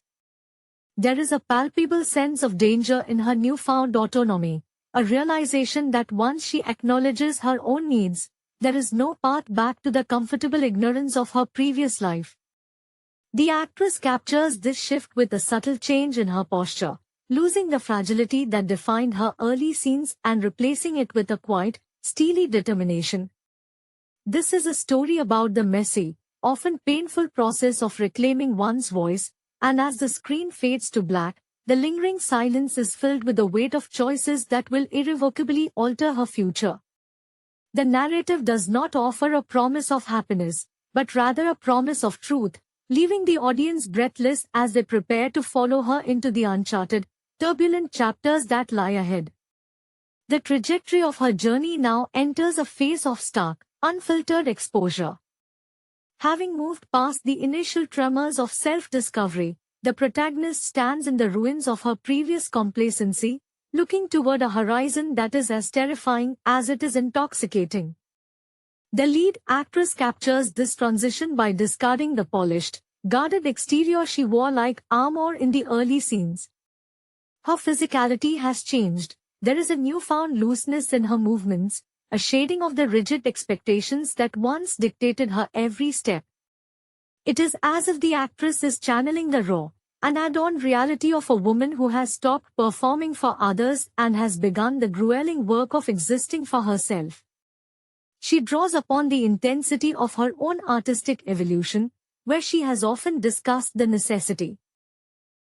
There is a palpable sense of danger in her newfound autonomy, a realization that once she acknowledges her own needs, there is no path back to the comfortable ignorance of her previous life. The actress captures this shift with a subtle change in her posture, losing the fragility that defined her early scenes and replacing it with a quiet, steely determination. This is a story about the messy, often painful process of reclaiming one's voice, and as the screen fades to black, the lingering silence is filled with the weight of choices that will irrevocably alter her future. The narrative does not offer a promise of happiness, but rather a promise of truth, leaving the audience breathless as they prepare to follow her into the uncharted, turbulent chapters that lie ahead. The trajectory of her journey now enters a phase of stark, unfiltered exposure. Having moved past the initial tremors of self-discovery, the protagonist stands in the ruins of her previous complacency, looking toward a horizon that is as terrifying as it is intoxicating. The lead actress captures this transition by discarding the polished, guarded exterior she wore like armor in the early scenes. Her physicality has changed. There is a newfound looseness in her movements, a shading of the rigid expectations that once dictated her every step. It is as if the actress is channeling the raw, unadorned reality of a woman who has stopped performing for others and has begun the grueling work of existing for herself. She draws upon the intensity of her own artistic evolution, where she has often discussed the necessity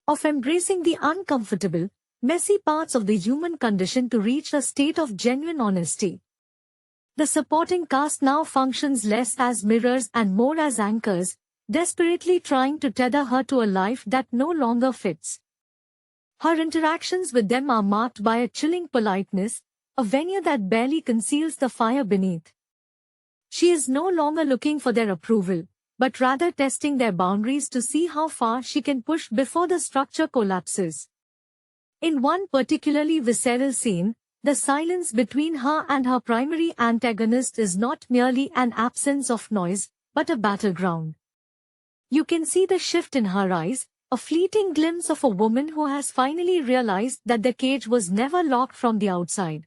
of embracing the uncomfortable, messy parts of the human condition to reach a state of genuine honesty. The supporting cast now functions less as mirrors and more as anchors, desperately trying to tether her to a life that no longer fits. Her interactions with them are marked by a chilling politeness, a veneer that barely conceals the fire beneath. She is no longer looking for their approval, but rather testing their boundaries to see how far she can push before the structure collapses. In one particularly visceral scene, the silence between her and her primary antagonist is not merely an absence of noise, but a battleground. You can see the shift in her eyes, a fleeting glimpse of a woman who has finally realized that the cage was never locked from the outside.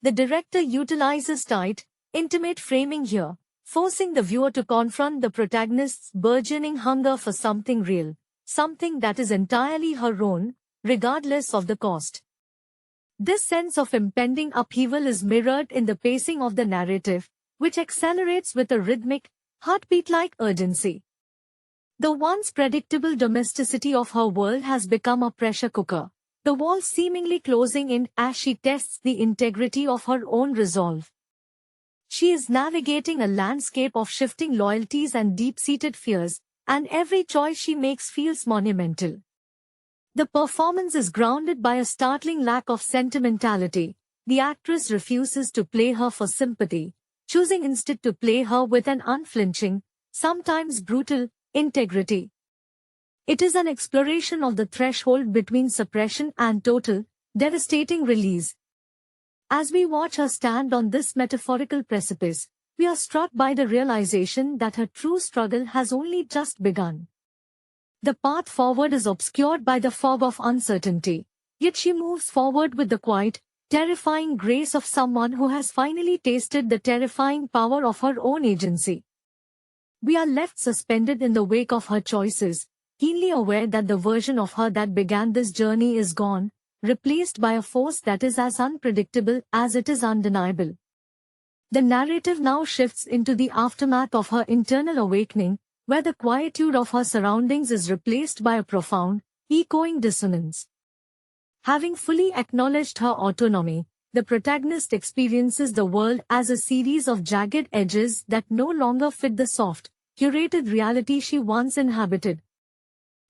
The director utilizes tight, intimate framing here, forcing the viewer to confront the protagonist's burgeoning hunger for something real, something that is entirely her own, regardless of the cost. This sense of impending upheaval is mirrored in the pacing of the narrative, which accelerates with a rhythmic, heartbeat-like urgency. The once predictable domesticity of her world has become a pressure cooker, the walls seemingly closing in as she tests the integrity of her own resolve. She is navigating a landscape of shifting loyalties and deep-seated fears, and every choice she makes feels monumental. The performance is grounded by a startling lack of sentimentality. The actress refuses to play her for sympathy, choosing instead to play her with an unflinching, sometimes brutal, integrity. It is an exploration of the threshold between suppression and total, devastating release. As we watch her stand on this metaphorical precipice, we are struck by the realization that her true struggle has only just begun. The path forward is obscured by the fog of uncertainty, yet she moves forward with the quiet, terrifying grace of someone who has finally tasted the terrifying power of her own agency. We are left suspended in the wake of her choices, keenly aware that the version of her that began this journey is gone, replaced by a force that is as unpredictable as it is undeniable. The narrative now shifts into the aftermath of her internal awakening, where the quietude of her surroundings is replaced by a profound, echoing dissonance. Having fully acknowledged her autonomy, the protagonist experiences the world as a series of jagged edges that no longer fit the soft, curated reality she once inhabited.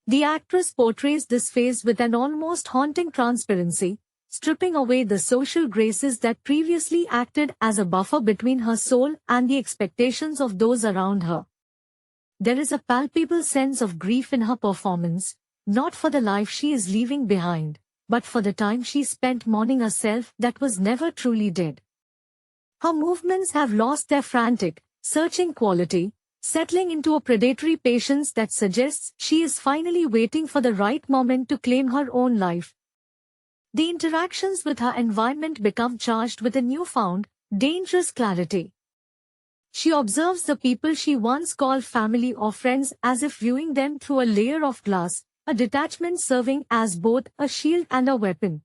The actress portrays this phase with an almost haunting transparency, stripping away the social graces that previously acted as a buffer between her soul and the expectations of those around her. There is a palpable sense of grief in her performance, not for the life she is leaving behind, but for the time she spent mourning a self that was never truly dead. Her movements have lost their frantic, searching quality, settling into a predatory patience that suggests she is finally waiting for the right moment to claim her own life. The interactions with her environment become charged with a newfound, dangerous clarity. She observes the people she once called family or friends as if viewing them through a layer of glass, a detachment serving as both a shield and a weapon.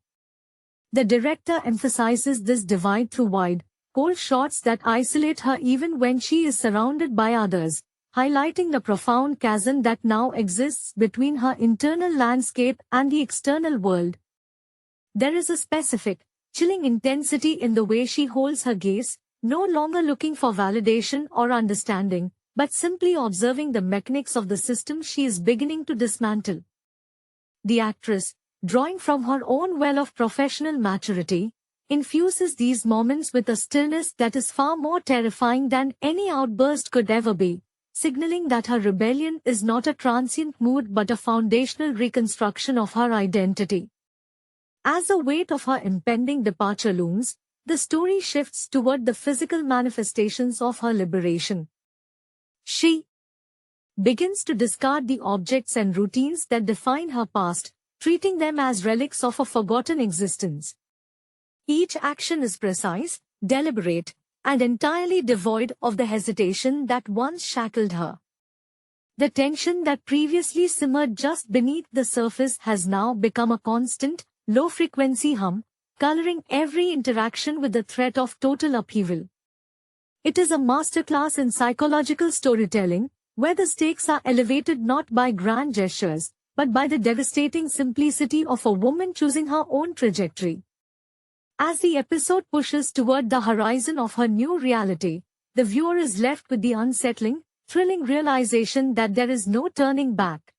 The director emphasizes this divide through wide, cold shots that isolate her even when she is surrounded by others, highlighting the profound chasm that now exists between her internal landscape and the external world. There is a specific, chilling intensity in the way she holds her gaze, no longer looking for validation or understanding, but simply observing the mechanics of the system she is beginning to dismantle. The actress, drawing from her own well of professional maturity, infuses these moments with a stillness that is far more terrifying than any outburst could ever be, signaling that her rebellion is not a transient mood but a foundational reconstruction of her identity. As the weight of her impending departure looms, the story shifts toward the physical manifestations of her liberation. She begins to discard the objects and routines that define her past, treating them as relics of a forgotten existence. Each action is precise, deliberate, and entirely devoid of the hesitation that once shackled her. The tension that previously simmered just beneath the surface has now become a constant, low-frequency hum, coloring every interaction with the threat of total upheaval. It is a masterclass in psychological storytelling, where the stakes are elevated not by grand gestures, but by the devastating simplicity of a woman choosing her own trajectory. As the episode pushes toward the horizon of her new reality, the viewer is left with the unsettling, thrilling realization that there is no turning back.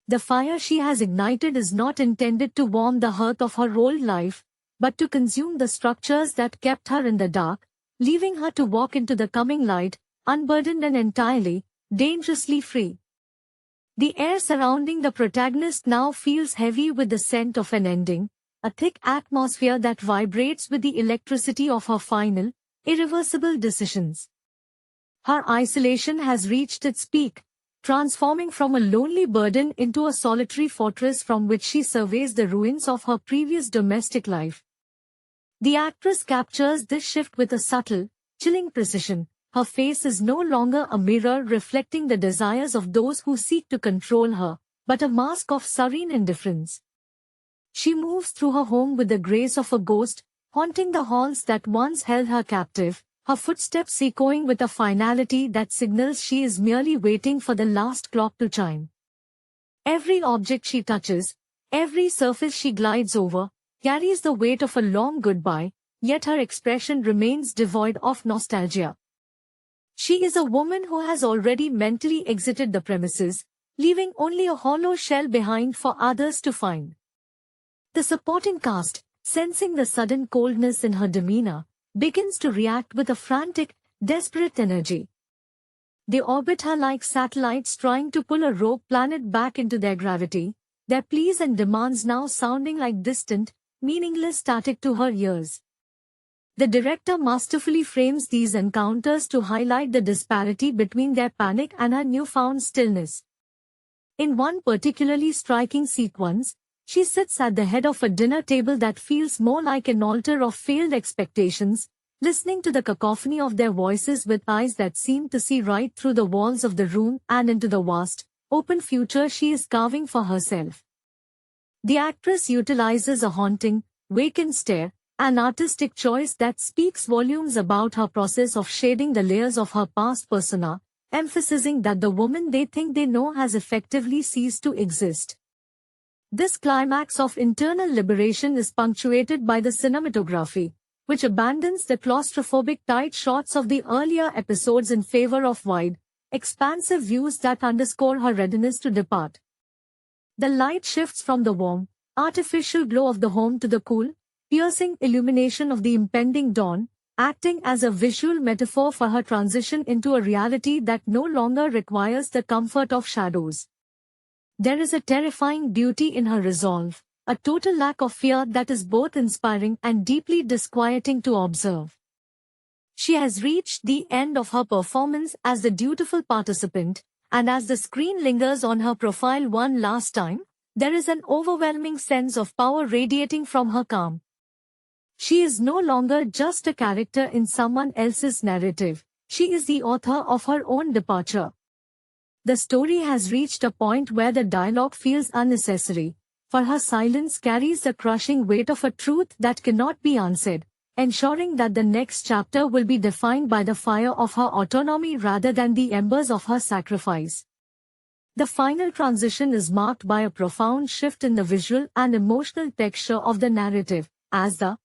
The fire she has ignited is not intended to warm the hearth of her old life, but to consume the structures that kept her in the dark, leaving her to walk into the coming light, unburdened and entirely, dangerously free. The air surrounding the protagonist now feels heavy with the scent of an ending, a thick atmosphere that vibrates with the electricity of her final, irreversible decisions. Her isolation has reached its peak, transforming from a lonely burden into a solitary fortress from which she surveys the ruins of her previous domestic life. The actress captures this shift with a subtle, chilling precision. Her face is no longer a mirror reflecting the desires of those who seek to control her, but a mask of serene indifference. She moves through her home with the grace of a ghost, haunting the halls that once held her captive, her footsteps echoing with a finality that signals she is merely waiting for the last clock to chime. Every object she touches, every surface she glides over, carries the weight of a long goodbye, yet her expression remains devoid of nostalgia. She is a woman who has already mentally exited the premises, leaving only a hollow shell behind for others to find. The supporting cast, sensing the sudden coldness in her demeanor, begins to react with a frantic, desperate energy. They orbit her like satellites trying to pull a rogue planet back into their gravity, their pleas and demands now sounding like distant, meaningless static to her ears. The director masterfully frames these encounters to highlight the disparity between their panic and her newfound stillness. In one particularly striking sequence, she sits at the head of a dinner table that feels more like an altar of failed expectations, listening to the cacophony of their voices with eyes that seem to see right through the walls of the room and into the vast, open future she is carving for herself. The actress utilizes a haunting, vacant stare, an artistic choice that speaks volumes about her process of shading the layers of her past persona, emphasizing that the woman they think they know has effectively ceased to exist. This climax of internal liberation is punctuated by the cinematography, which abandons the claustrophobic tight shots of the earlier episodes in favor of wide, expansive views that underscore her readiness to depart. The light shifts from the warm, artificial glow of the home to the cool, piercing illumination of the impending dawn, acting as a visual metaphor for her transition into a reality that no longer requires the comfort of shadows. There is a terrifying beauty in her resolve, a total lack of fear that is both inspiring and deeply disquieting to observe. She has reached the end of her performance as the dutiful participant, and as the screen lingers on her profile one last time, there is an overwhelming sense of power radiating from her calm. She is no longer just a character in someone else's narrative, she is the author of her own departure. The story has reached a point where the dialogue feels unnecessary, for her silence carries the crushing weight of a truth that cannot be answered, ensuring that the next chapter will be defined by the fire of her autonomy rather than the embers of her sacrifice. The final transition is marked by a profound shift in the visual and emotional texture of the narrative, as the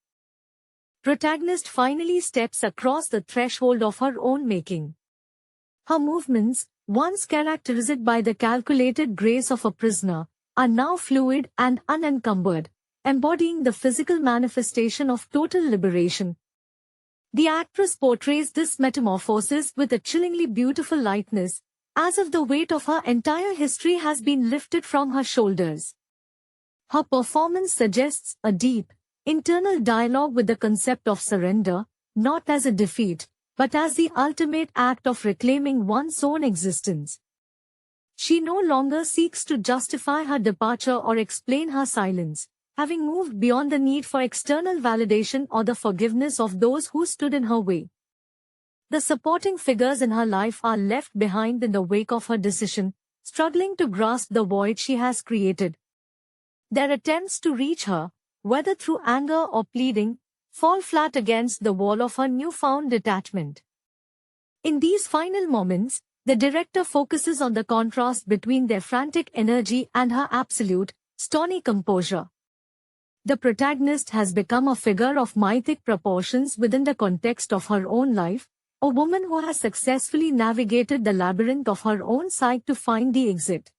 protagonist finally steps across the threshold of her own making. Her movements, once characterized by the calculated grace of a prisoner, are now fluid and unencumbered, embodying the physical manifestation of total liberation. The actress portrays this metamorphosis with a chillingly beautiful lightness, as if the weight of her entire history has been lifted from her shoulders. Her performance suggests a deep, internal dialogue with the concept of surrender, not as a defeat, but as the ultimate act of reclaiming one's own existence. She no longer seeks to justify her departure or explain her silence, having moved beyond the need for external validation or the forgiveness of those who stood in her way. The supporting figures in her life are left behind in the wake of her decision, struggling to grasp the void she has created. Their attempts to reach her, whether through anger or pleading, fall flat against the wall of her newfound detachment. In these final moments, the director focuses on the contrast between their frantic energy and her absolute, stony composure. The protagonist has become a figure of mythic proportions within the context of her own life, a woman who has successfully navigated the labyrinth of her own psyche to find the exit.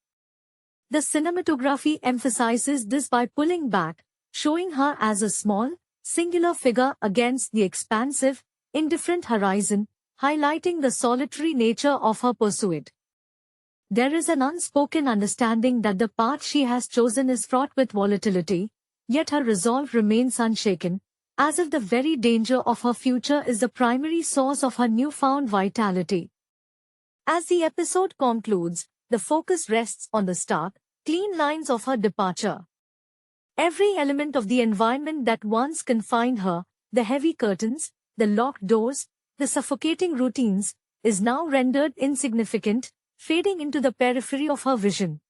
The cinematography emphasizes this by pulling back, showing her as a small, singular figure against the expansive, indifferent horizon, highlighting the solitary nature of her pursuit. There is an unspoken understanding that the path she has chosen is fraught with volatility, yet her resolve remains unshaken, as if the very danger of her future is the primary source of her newfound vitality. As the episode concludes, the focus rests on the stark, clean lines of her departure. Every element of the environment that once confined her, the heavy curtains, the locked doors, the suffocating routines, is now rendered insignificant, fading into the periphery of her vision.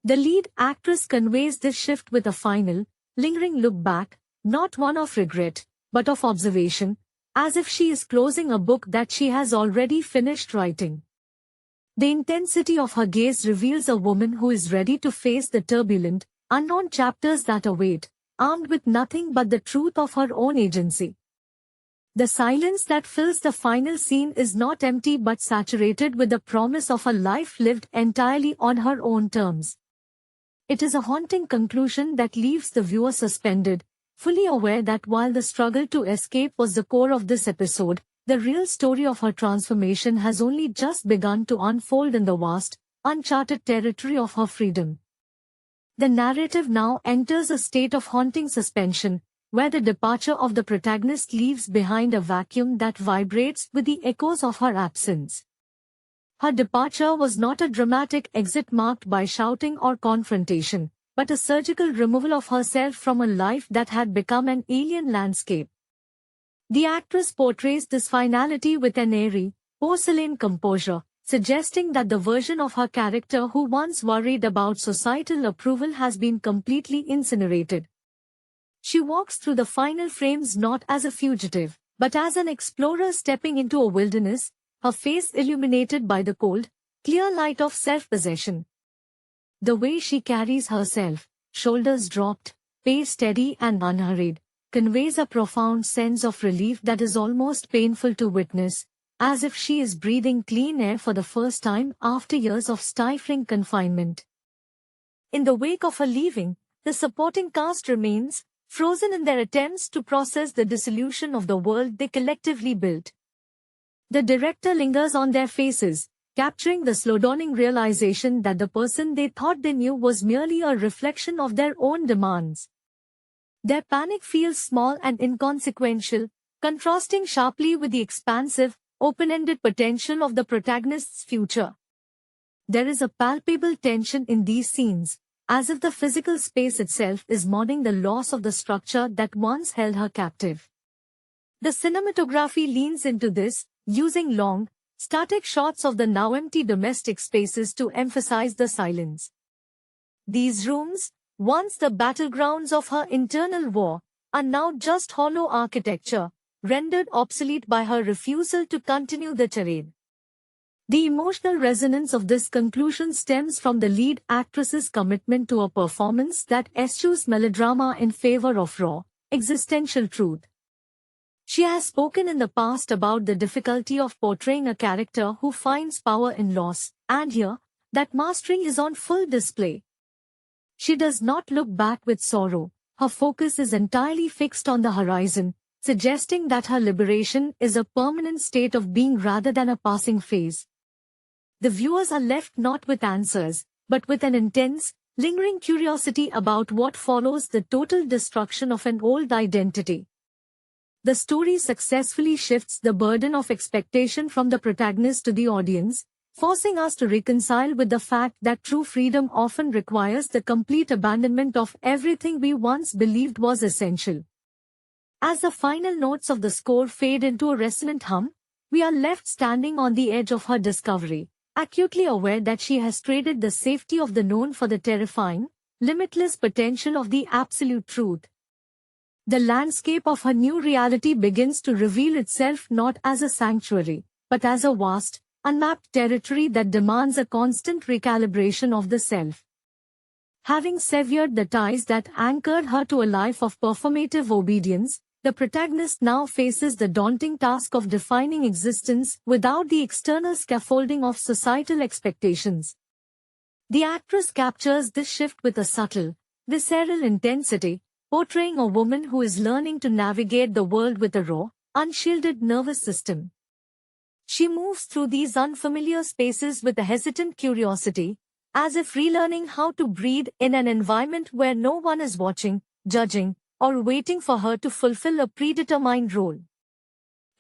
The lead actress conveys this shift with a final, lingering look back, not one of regret, but of observation, as if she is closing a book that she has already finished writing. The intensity of her gaze reveals a woman who is ready to face the turbulent, unknown chapters that await, armed with nothing but the truth of her own agency. The silence that fills the final scene is not empty but saturated with the promise of a life lived entirely on her own terms. It is a haunting conclusion that leaves the viewer suspended, fully aware that while the struggle to escape was the core of this episode, the real story of her transformation has only just begun to unfold in the vast, uncharted territory of her freedom. The narrative now enters a state of haunting suspension, where the departure of the protagonist leaves behind a vacuum that vibrates with the echoes of her absence. Her departure was not a dramatic exit marked by shouting or confrontation, but a surgical removal of herself from a life that had become an alien landscape. The actress portrays this finality with an airy, porcelain composure, suggesting that the version of her character who once worried about societal approval has been completely incinerated. She walks through the final frames not as a fugitive, but as an explorer stepping into a wilderness, her face illuminated by the cold, clear light of self-possession. The way she carries herself, shoulders dropped, pace steady and unhurried, conveys a profound sense of relief that is almost painful to witness, as if she is breathing clean air for the first time after years of stifling confinement. In the wake of her leaving, the supporting cast remains, frozen in their attempts to process the dissolution of the world they collectively built. The director lingers on their faces, capturing the slow-dawning realization that the person they thought they knew was merely a reflection of their own demands. Their panic feels small and inconsequential, contrasting sharply with the expansive, open-ended potential of the protagonist's future. There is a palpable tension in these scenes, as if the physical space itself is mourning the loss of the structure that once held her captive. The cinematography leans into this, using long, static shots of the now empty domestic spaces to emphasize the silence. These rooms, once the battlegrounds of her internal war, are now just hollow architecture, rendered obsolete by her refusal to continue the charade. The emotional resonance of this conclusion stems from the lead actress's commitment to a performance that eschews melodrama in favor of raw, existential truth. She has spoken in the past about the difficulty of portraying a character who finds power in loss, and here, that mastery is on full display. She does not look back with sorrow, her focus is entirely fixed on the horizon, suggesting that her liberation is a permanent state of being rather than a passing phase. The viewers are left not with answers, but with an intense, lingering curiosity about what follows the total destruction of an old identity. The story successfully shifts the burden of expectation from the protagonist to the audience, forcing us to reconcile with the fact that true freedom often requires the complete abandonment of everything we once believed was essential. As the final notes of the score fade into a resonant hum, we are left standing on the edge of her discovery, acutely aware that she has traded the safety of the known for the terrifying, limitless potential of the absolute truth. The landscape of her new reality begins to reveal itself not as a sanctuary, but as a vast, unmapped territory that demands a constant recalibration of the self. Having severed the ties that anchored her to a life of performative obedience, the protagonist now faces the daunting task of defining existence without the external scaffolding of societal expectations. The actress captures this shift with a subtle, visceral intensity, portraying a woman who is learning to navigate the world with a raw, unshielded nervous system. She moves through these unfamiliar spaces with a hesitant curiosity, as if relearning how to breathe in an environment where no one is watching, judging, or waiting for her to fulfill a predetermined role.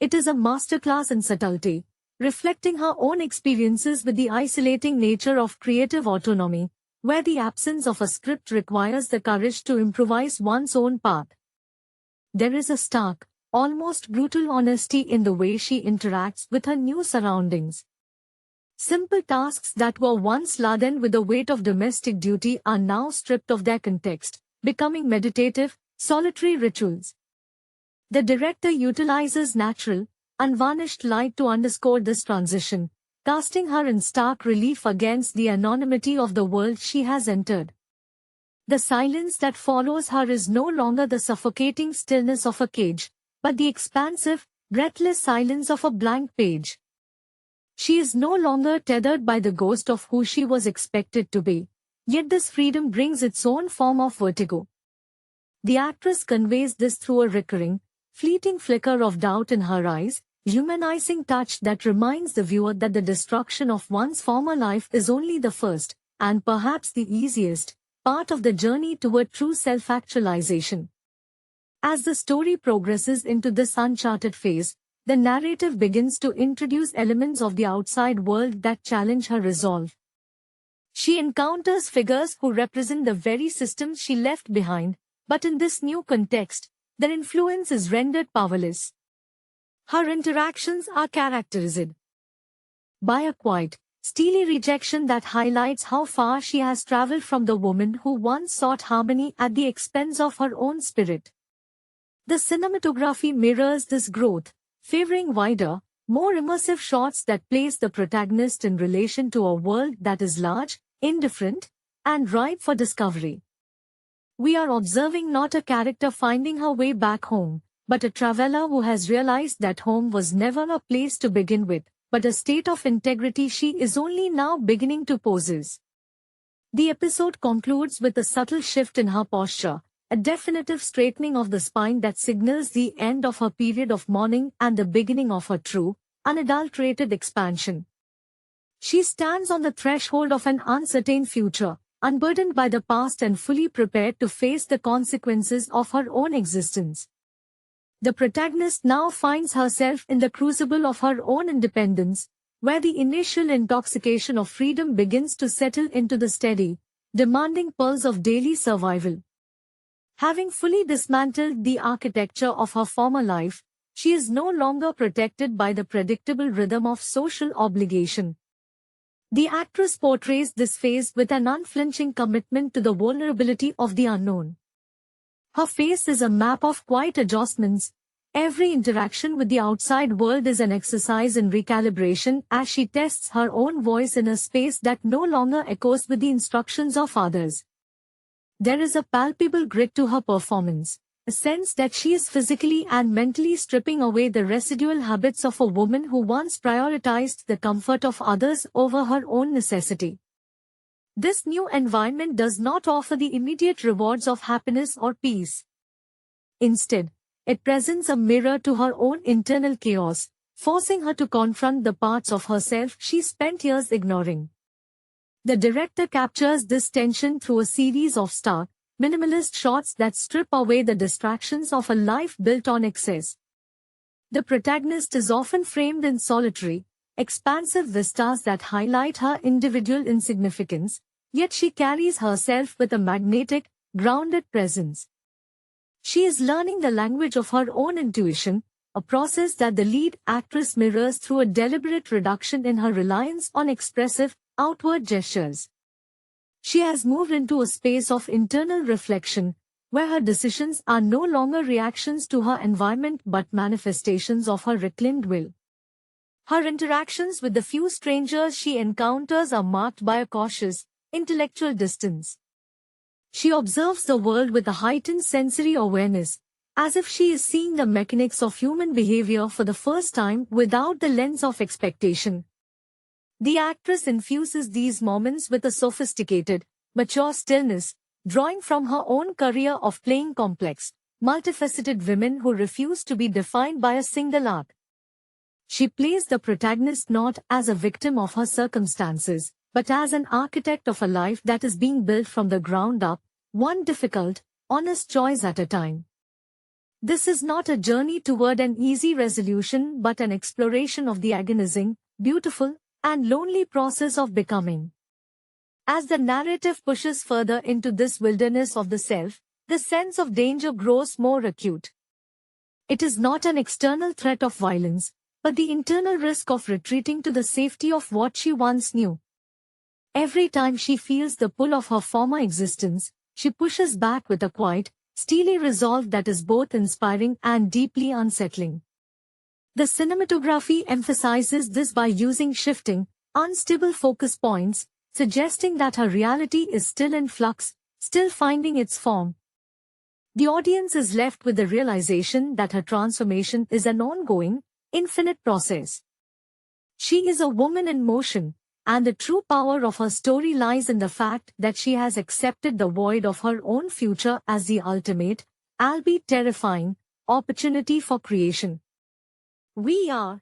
It is a masterclass in subtlety, reflecting her own experiences with the isolating nature of creative autonomy, where the absence of a script requires the courage to improvise one's own path. There is a stark, almost brutal honesty in the way she interacts with her new surroundings. Simple tasks that were once laden with the weight of domestic duty are now stripped of their context, becoming meditative, solitary rituals. The director utilizes natural, unvarnished light to underscore this transition, casting her in stark relief against the anonymity of the world she has entered. The silence that follows her is no longer the suffocating stillness of a cage, but the expansive, breathless silence of a blank page. She is no longer tethered by the ghost of who she was expected to be, yet this freedom brings its own form of vertigo. The actress conveys this through a recurring, fleeting flicker of doubt in her eyes, humanizing touch that reminds the viewer that the destruction of one's former life is only the first, and perhaps the easiest, part of the journey toward true self-actualization. As the story progresses into this uncharted phase, the narrative begins to introduce elements of the outside world that challenge her resolve. She encounters figures who represent the very systems she left behind, but in this new context, their influence is rendered powerless. Her interactions are characterized by a quiet, steely rejection that highlights how far she has traveled from the woman who once sought harmony at the expense of her own spirit. The cinematography mirrors this growth, favoring wider, more immersive shots that place the protagonist in relation to a world that is large, indifferent, and ripe for discovery. We are observing not a character finding her way back home, but a traveler who has realized that home was never a place to begin with, but a state of integrity she is only now beginning to possess. The episode concludes with a subtle shift in her posture, a definitive straightening of the spine that signals the end of her period of mourning and the beginning of her true, unadulterated expansion. She stands on the threshold of an uncertain future, unburdened by the past and fully prepared to face the consequences of her own existence. The protagonist now finds herself in the crucible of her own independence, where the initial intoxication of freedom begins to settle into the steady, demanding pulse of daily survival. Having fully dismantled the architecture of her former life, she is no longer protected by the predictable rhythm of social obligation. The actress portrays this phase with an unflinching commitment to the vulnerability of the unknown. Her face is a map of quiet adjustments. Every interaction with the outside world is an exercise in recalibration as she tests her own voice in a space that no longer echoes with the instructions of others. There is a palpable grit to her performance, a sense that she is physically and mentally stripping away the residual habits of a woman who once prioritized the comfort of others over her own necessity. This new environment does not offer the immediate rewards of happiness or peace. Instead, it presents a mirror to her own internal chaos, forcing her to confront the parts of herself she spent years ignoring. The director captures this tension through a series of stark, minimalist shots that strip away the distractions of a life built on excess. The protagonist is often framed in solitary, expansive vistas that highlight her individual insignificance, yet she carries herself with a magnetic, grounded presence. She is learning the language of her own intuition, a process that the lead actress mirrors through a deliberate reduction in her reliance on expressive, outward gestures. She has moved into a space of internal reflection, where her decisions are no longer reactions to her environment but manifestations of her reclaimed will. Her interactions with the few strangers she encounters are marked by a cautious, intellectual distance. She observes the world with a heightened sensory awareness, as if she is seeing the mechanics of human behavior for the first time without the lens of expectation. The actress infuses these moments with a sophisticated, mature stillness, drawing from her own career of playing complex, multifaceted women who refuse to be defined by a single arc. She plays the protagonist not as a victim of her circumstances, but as an architect of a life that is being built from the ground up, one difficult, honest choice at a time. This is not a journey toward an easy resolution but an exploration of the agonizing, beautiful, and lonely process of becoming. As the narrative pushes further into this wilderness of the self, the sense of danger grows more acute. It is not an external threat of violence, but the internal risk of retreating to the safety of what she once knew. Every time she feels the pull of her former existence, she pushes back with a quiet, steely resolve that is both inspiring and deeply unsettling. The cinematography emphasizes this by using shifting, unstable focus points, suggesting that her reality is still in flux, still finding its form. The audience is left with the realization that her transformation is an ongoing, infinite process. She is a woman in motion, and the true power of her story lies in the fact that she has accepted the void of her own future as the ultimate, albeit terrifying, opportunity for creation. We are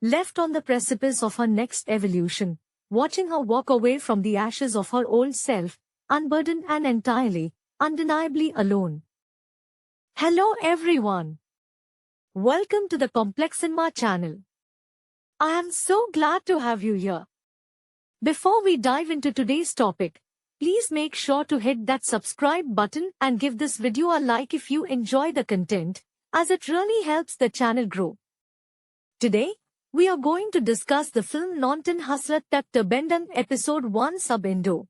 left on the precipice of her next evolution, watching her walk away from the ashes of her old self, unburdened and entirely, undeniably alone. Hello everyone. Welcome to the Complex Cinema channel. I am so glad to have you here. Before we dive into today's topic, please make sure to hit that subscribe button and give this video a like if you enjoy the content, as it really helps the channel grow. Today, we are going to discuss the film Nonton Hasrat Tak Terbendung Episode 1 Sub-Indo.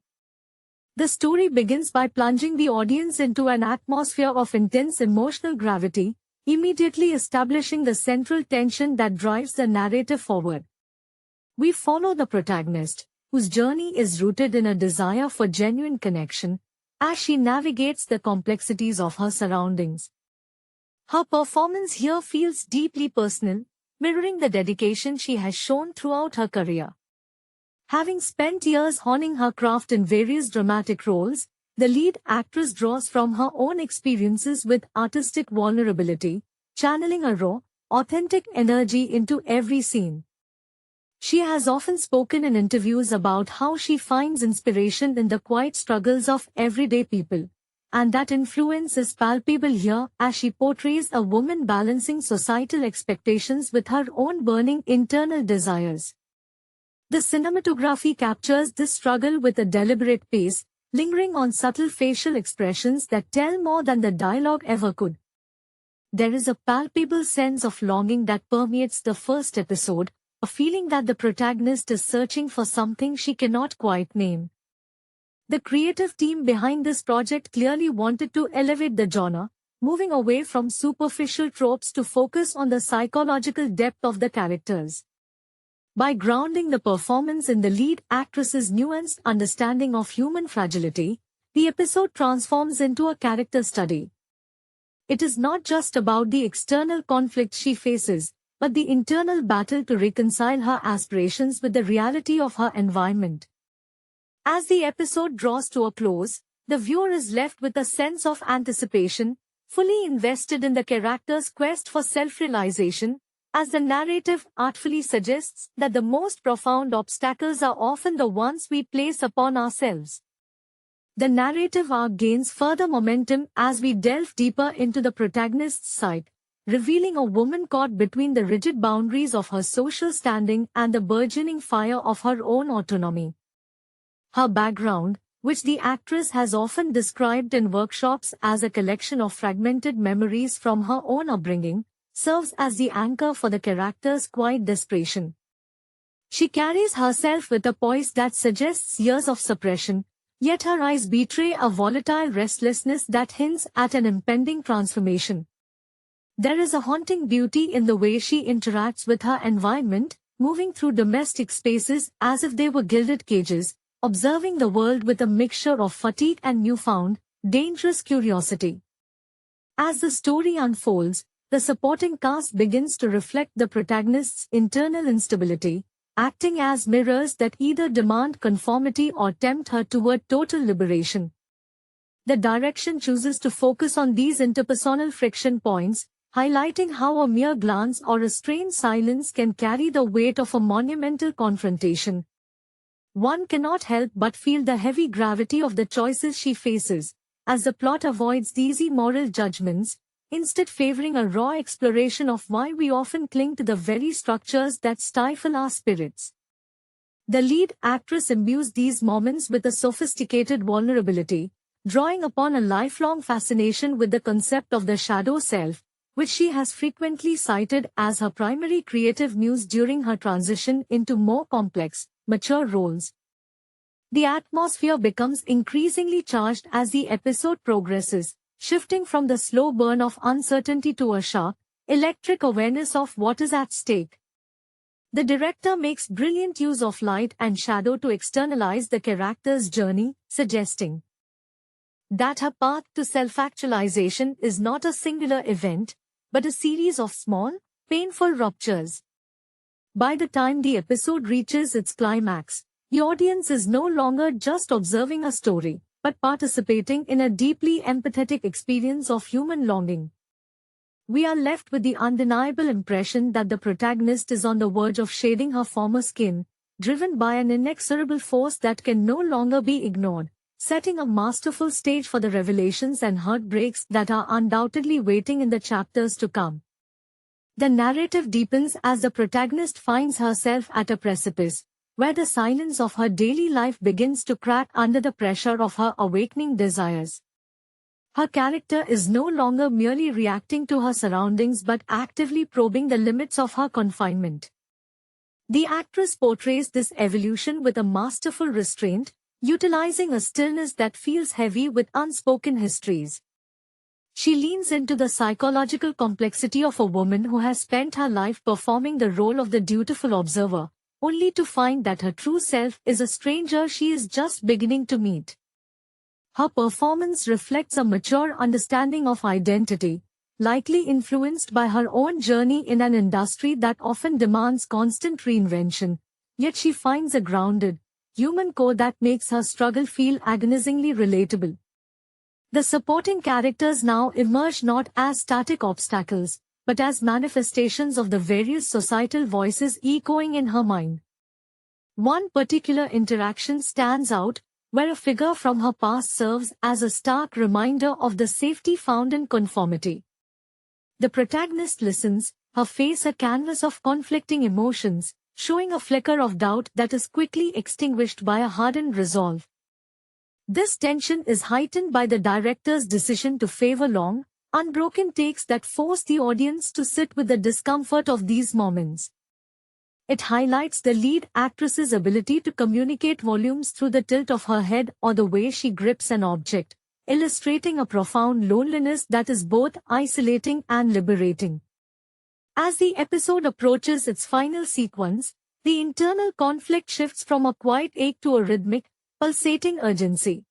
The story begins by plunging the audience into an atmosphere of intense emotional gravity, immediately establishing the central tension that drives the narrative forward. We follow the protagonist, whose journey is rooted in a desire for genuine connection, as she navigates the complexities of her surroundings. Her performance here feels deeply personal, mirroring the dedication she has shown throughout her career. Having spent years honing her craft in various dramatic roles, the lead actress draws from her own experiences with artistic vulnerability, channeling a raw, authentic energy into every scene. She has often spoken in interviews about how she finds inspiration in the quiet struggles of everyday people, and that influence is palpable here as she portrays a woman balancing societal expectations with her own burning internal desires. The cinematography captures this struggle with a deliberate pace, lingering on subtle facial expressions that tell more than the dialogue ever could. There is a palpable sense of longing that permeates the first episode, a feeling that the protagonist is searching for something she cannot quite name. The creative team behind this project clearly wanted to elevate the genre, moving away from superficial tropes to focus on the psychological depth of the characters. By grounding the performance in the lead actress's nuanced understanding of human fragility, the episode transforms into a character study. It is not just about the external conflict she faces, but the internal battle to reconcile her aspirations with the reality of her environment. As the episode draws to a close, the viewer is left with a sense of anticipation, fully invested in the character's quest for self-realization, as the narrative artfully suggests that the most profound obstacles are often the ones we place upon ourselves. The narrative arc gains further momentum as we delve deeper into the protagonist's psyche, revealing a woman caught between the rigid boundaries of her social standing and the burgeoning fire of her own autonomy. Her background, which the actress has often described in workshops as a collection of fragmented memories from her own upbringing, serves as the anchor for the character's quiet desperation. She carries herself with a poise that suggests years of suppression, yet her eyes betray a volatile restlessness that hints at an impending transformation. There is a haunting beauty in the way she interacts with her environment, moving through domestic spaces as if they were gilded cages, observing the world with a mixture of fatigue and newfound, dangerous curiosity. As the story unfolds, the supporting cast begins to reflect the protagonist's internal instability, acting as mirrors that either demand conformity or tempt her toward total liberation. The direction chooses to focus on these interpersonal friction points, highlighting how a mere glance or a strained silence can carry the weight of a monumental confrontation. One cannot help but feel the heavy gravity of the choices she faces, as the plot avoids easy moral judgments, instead favoring a raw exploration of why we often cling to the very structures that stifle our spirits. The lead actress imbues these moments with a sophisticated vulnerability, drawing upon a lifelong fascination with the concept of the shadow self, which she has frequently cited as her primary creative muse during her transition into more complex, mature roles. The atmosphere becomes increasingly charged as the episode progresses, shifting from the slow burn of uncertainty to a sharp, electric awareness of what is at stake. The director makes brilliant use of light and shadow to externalize the character's journey, suggesting that her path to self-actualization is not a singular event, but a series of small, painful ruptures. By the time the episode reaches its climax, the audience is no longer just observing a story, but participating in a deeply empathetic experience of human longing. We are left with the undeniable impression that the protagonist is on the verge of shedding her former skin, driven by an inexorable force that can no longer be ignored, setting a masterful stage for the revelations and heartbreaks that are undoubtedly waiting in the chapters to come. The narrative deepens as the protagonist finds herself at a precipice, where the silence of her daily life begins to crack under the pressure of her awakening desires. Her character is no longer merely reacting to her surroundings but actively probing the limits of her confinement. The actress portrays this evolution with a masterful restraint, utilizing a stillness that feels heavy with unspoken histories. She leans into the psychological complexity of a woman who has spent her life performing the role of the dutiful observer, only to find that her true self is a stranger she is just beginning to meet. Her performance reflects a mature understanding of identity, likely influenced by her own journey in an industry that often demands constant reinvention, yet she finds a grounded, human core that makes her struggle feel agonizingly relatable. The supporting characters now emerge not as static obstacles, but as manifestations of the various societal voices echoing in her mind. One particular interaction stands out, where a figure from her past serves as a stark reminder of the safety found in conformity. The protagonist listens, her face a canvas of conflicting emotions, showing a flicker of doubt that is quickly extinguished by a hardened resolve. This tension is heightened by the director's decision to favor long, unbroken takes that force the audience to sit with the discomfort of these moments. It highlights the lead actress's ability to communicate volumes through the tilt of her head or the way she grips an object, illustrating a profound loneliness that is both isolating and liberating. As the episode approaches its final sequence, the internal conflict shifts from a quiet ache to a rhythmic, pulsating urgency.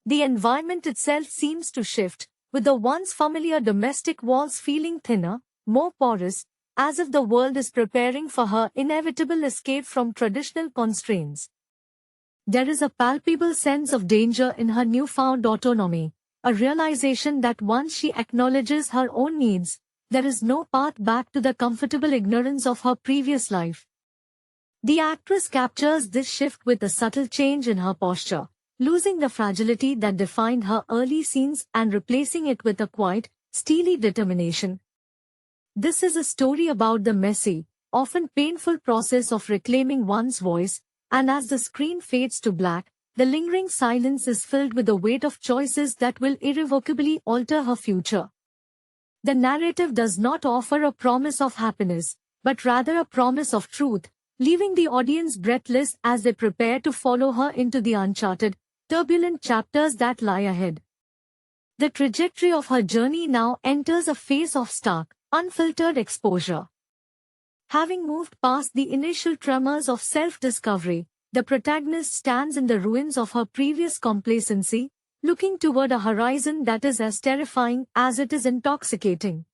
The environment itself seems to shift, with the once familiar domestic walls feeling thinner, more porous, as if the world is preparing for her inevitable escape from traditional constraints. There is a palpable sense of danger in her newfound autonomy, a realization that once she acknowledges her own needs, there is no path back to the comfortable ignorance of her previous life. The actress captures this shift with a subtle change in her posture, losing the fragility that defined her early scenes and replacing it with a quiet, steely determination. This is a story about the messy, often painful process of reclaiming one's voice, and as the screen fades to black, the lingering silence is filled with the weight of choices that will irrevocably alter her future. The narrative does not offer a promise of happiness, but rather a promise of truth, leaving the audience breathless as they prepare to follow her into the uncharted, turbulent chapters that lie ahead. The trajectory of her journey now enters a phase of stark, unfiltered exposure. Having moved past the initial tremors of self-discovery, the protagonist stands in the ruins of her previous complacency, looking toward a horizon that is as terrifying as it is intoxicating.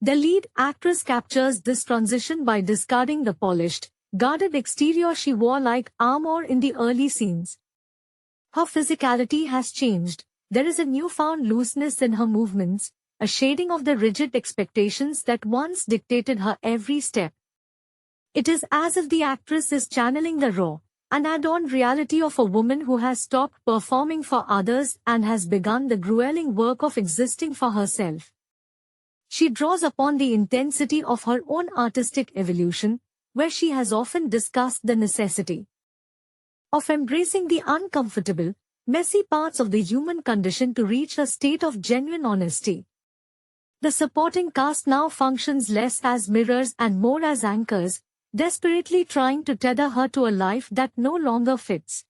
The lead actress captures this transition by discarding the polished, guarded exterior she wore like armor in the early scenes. Her physicality has changed. There is a newfound looseness in her movements, a shading of the rigid expectations that once dictated her every step. It is as if the actress is channeling the raw, unadorned reality of a woman who has stopped performing for others and has begun the grueling work of existing for herself. She draws upon the intensity of her own artistic evolution, where she has often discussed the necessity of embracing the uncomfortable, messy parts of the human condition to reach a state of genuine honesty. The supporting cast now functions less as mirrors and more as anchors, desperately trying to tether her to a life that no longer fits.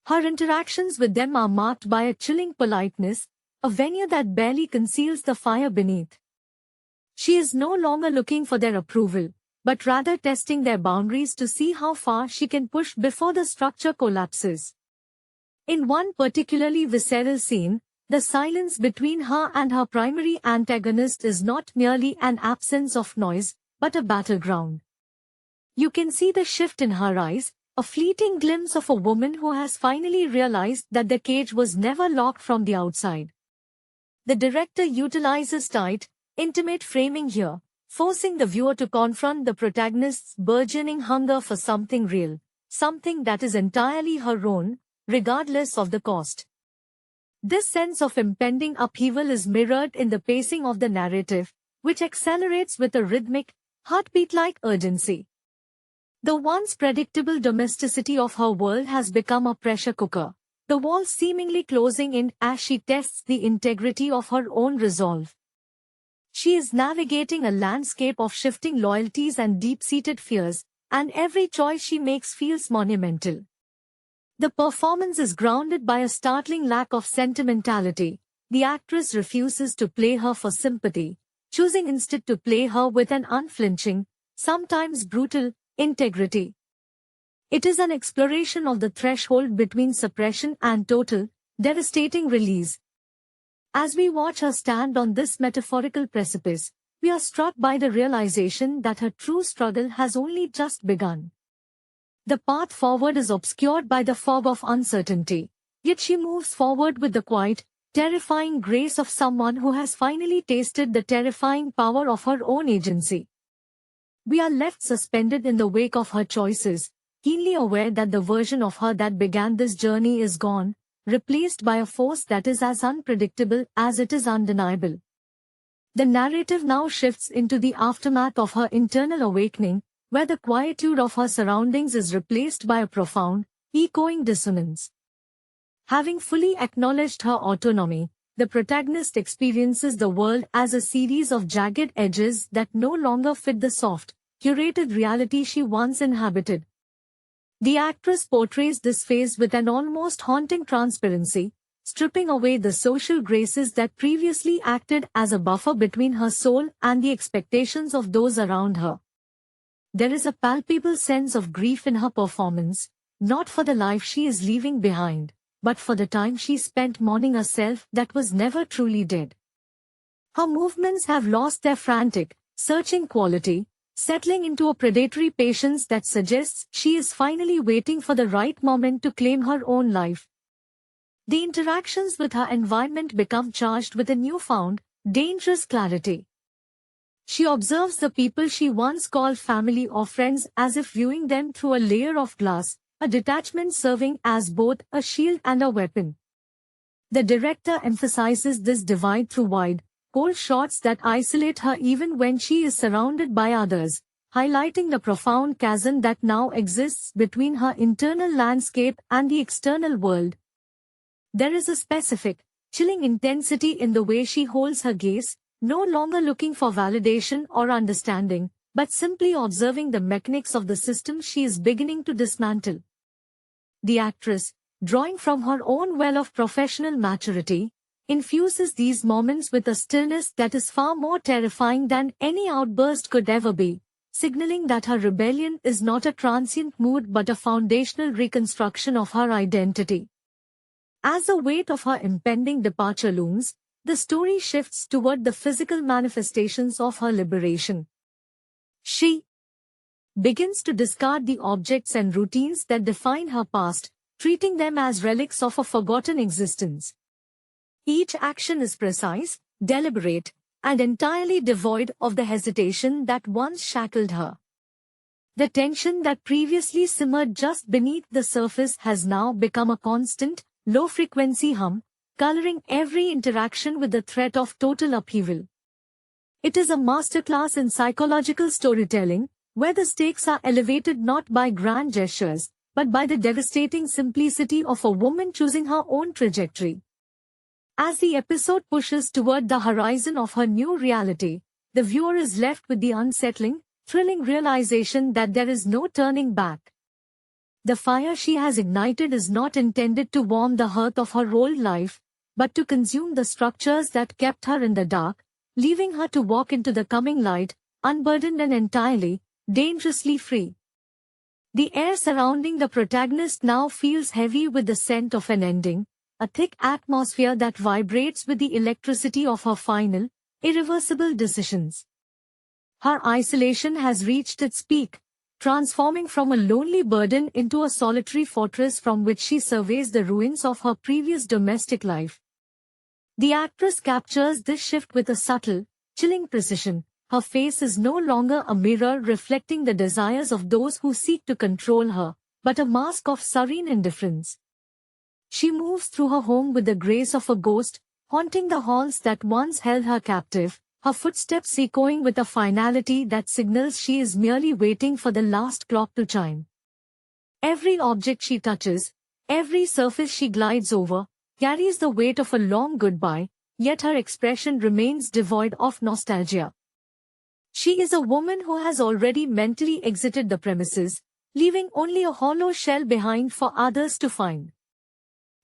Her interactions with them are marked by a chilling politeness, a veneer that barely conceals the fire beneath. She is no longer looking for their approval, but rather testing their boundaries to see how far she can push before the structure collapses. In one particularly visceral scene, the silence between her and her primary antagonist is not merely an absence of noise, but a battleground. You can see the shift in her eyes, a fleeting glimpse of a woman who has finally realized that the cage was never locked from the outside. The director utilizes tight, intimate framing here, forcing the viewer to confront the protagonist's burgeoning hunger for something real, something that is entirely her own, regardless of the cost. This sense of impending upheaval is mirrored in the pacing of the narrative, which accelerates with a rhythmic, heartbeat-like urgency. The once predictable domesticity of her world has become a pressure cooker, the walls seemingly closing in as she tests the integrity of her own resolve. She is navigating a landscape of shifting loyalties and deep-seated fears, and every choice she makes feels monumental. The performance is grounded by a startling lack of sentimentality. The actress refuses to play her for sympathy, choosing instead to play her with an unflinching, sometimes brutal, integrity. It is an exploration of the threshold between suppression and total, devastating release. As we watch her stand on this metaphorical precipice, we are struck by the realization that her true struggle has only just begun. The path forward is obscured by the fog of uncertainty, yet she moves forward with the quiet, terrifying grace of someone who has finally tasted the terrifying power of her own agency. We are left suspended in the wake of her choices, keenly aware that the version of her that began this journey is gone, replaced by a force that is as unpredictable as it is undeniable. The narrative now shifts into the aftermath of her internal awakening, where the quietude of her surroundings is replaced by a profound, echoing dissonance. Having fully acknowledged her autonomy, the protagonist experiences the world as a series of jagged edges that no longer fit the soft, curated reality she once inhabited. The actress portrays this phase with an almost haunting transparency, stripping away the social graces that previously acted as a buffer between her soul and the expectations of those around her. There is a palpable sense of grief in her performance, not for the life she is leaving behind, but for the time she spent mourning a self that was never truly dead. Her movements have lost their frantic, searching quality, settling into a predatory patience that suggests she is finally waiting for the right moment to claim her own life. The interactions with her environment become charged with a newfound, dangerous clarity. She observes the people she once called family or friends as if viewing them through a layer of glass, a detachment serving as both a shield and a weapon. The director emphasizes this divide through wide, cold shots that isolate her even when she is surrounded by others, highlighting the profound chasm that now exists between her internal landscape and the external world. There is a specific, chilling intensity in the way she holds her gaze, no longer looking for validation or understanding, but simply observing the mechanics of the system she is beginning to dismantle. The actress, drawing from her own well of professional maturity, infuses these moments with a stillness that is far more terrifying than any outburst could ever be, signaling that her rebellion is not a transient mood but a foundational reconstruction of her identity. As the weight of her impending departure looms, the story shifts toward the physical manifestations of her liberation. She begins to discard the objects and routines that define her past, treating them as relics of a forgotten existence. Each action is precise, deliberate, and entirely devoid of the hesitation that once shackled her. The tension that previously simmered just beneath the surface has now become a constant, low-frequency hum, coloring every interaction with the threat of total upheaval. It is a masterclass in psychological storytelling, where the stakes are elevated not by grand gestures, but by the devastating simplicity of a woman choosing her own trajectory. As the episode pushes toward the horizon of her new reality, the viewer is left with the unsettling, thrilling realization that there is no turning back. The fire she has ignited is not intended to warm the hearth of her old life, but to consume the structures that kept her in the dark, leaving her to walk into the coming light, unburdened and entirely, dangerously free. The air surrounding the protagonist now feels heavy with the scent of an ending, a thick atmosphere that vibrates with the electricity of her final, irreversible decisions. Her isolation has reached its peak, transforming from a lonely burden into a solitary fortress from which she surveys the ruins of her previous domestic life. The actress captures this shift with a subtle, chilling precision. Her face is no longer a mirror reflecting the desires of those who seek to control her, but a mask of serene indifference. She moves through her home with the grace of a ghost, haunting the halls that once held her captive, her footsteps echoing with a finality that signals she is merely waiting for the last clock to chime. Every object she touches, every surface she glides over, carries the weight of a long goodbye, yet her expression remains devoid of nostalgia. She is a woman who has already mentally exited the premises, leaving only a hollow shell behind for others to find.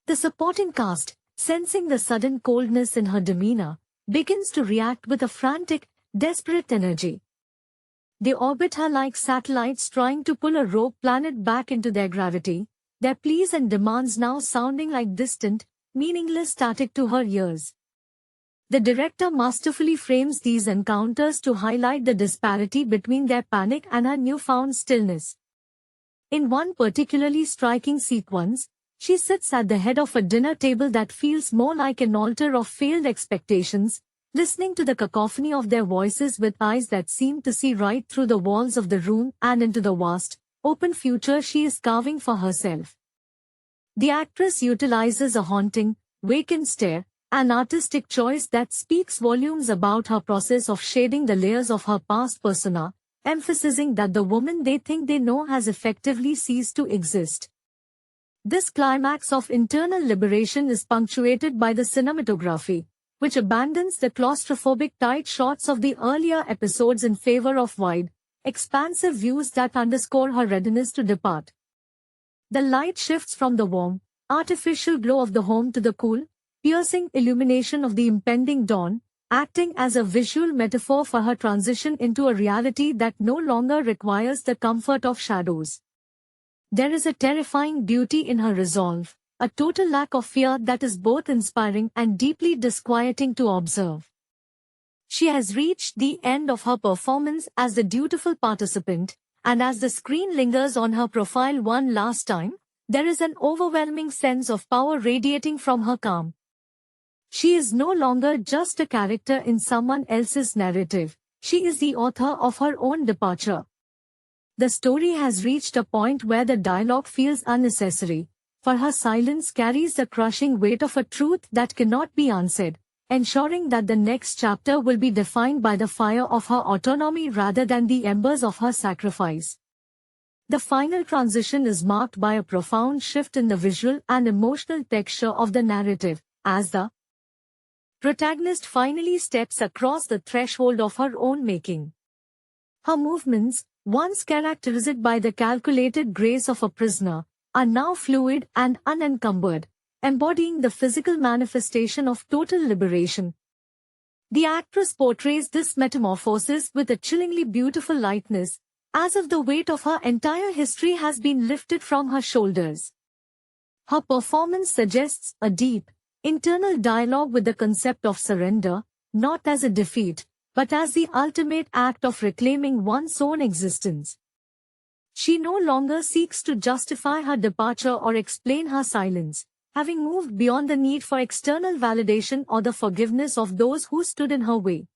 The supporting cast, sensing the sudden coldness in her demeanor, begins to react with a frantic, desperate energy. They orbit her like satellites trying to pull a rogue planet back into their gravity, their pleas and demands now sounding like distant, meaningless static to her ears. The director masterfully frames these encounters to highlight the disparity between their panic and her newfound stillness. In one particularly striking sequence, she sits at the head of a dinner table that feels more like an altar of failed expectations, listening to the cacophony of their voices with eyes that seem to see right through the walls of the room and into the vast, open future she is carving for herself. The actress utilizes a haunting, vacant stare, an artistic choice that speaks volumes about her process of shading the layers of her past persona, emphasizing that the woman they think they know has effectively ceased to exist. This climax of internal liberation is punctuated by the cinematography, which abandons the claustrophobic tight shots of the earlier episodes in favor of wide, expansive views that underscore her readiness to depart. The light shifts from the warm, artificial glow of the home to the cool, piercing illumination of the impending dawn, acting as a visual metaphor for her transition into a reality that no longer requires the comfort of shadows. There is a terrifying beauty in her resolve, a total lack of fear that is both inspiring and deeply disquieting to observe. She has reached the end of her performance as the dutiful participant, and as the screen lingers on her profile one last time, there is an overwhelming sense of power radiating from her calm. She is no longer just a character in someone else's narrative, she is the author of her own departure. The story has reached a point where the dialogue feels unnecessary, for her silence carries the crushing weight of a truth that cannot be answered, ensuring that the next chapter will be defined by the fire of her autonomy rather than the embers of her sacrifice. The final transition is marked by a profound shift in the visual and emotional texture of the narrative, as the protagonist finally steps across the threshold of her own making. Her movements, once characterized by the calculated grace of a prisoner, are now fluid and unencumbered, embodying the physical manifestation of total liberation. The actress portrays this metamorphosis with a chillingly beautiful lightness, as if the weight of her entire history has been lifted from her shoulders. Her performance suggests a deep, internal dialogue with the concept of surrender, not as a defeat, but as the ultimate act of reclaiming one's own existence. She no longer seeks to justify her departure or explain her silence, having moved beyond the need for external validation or the forgiveness of those who stood in her way.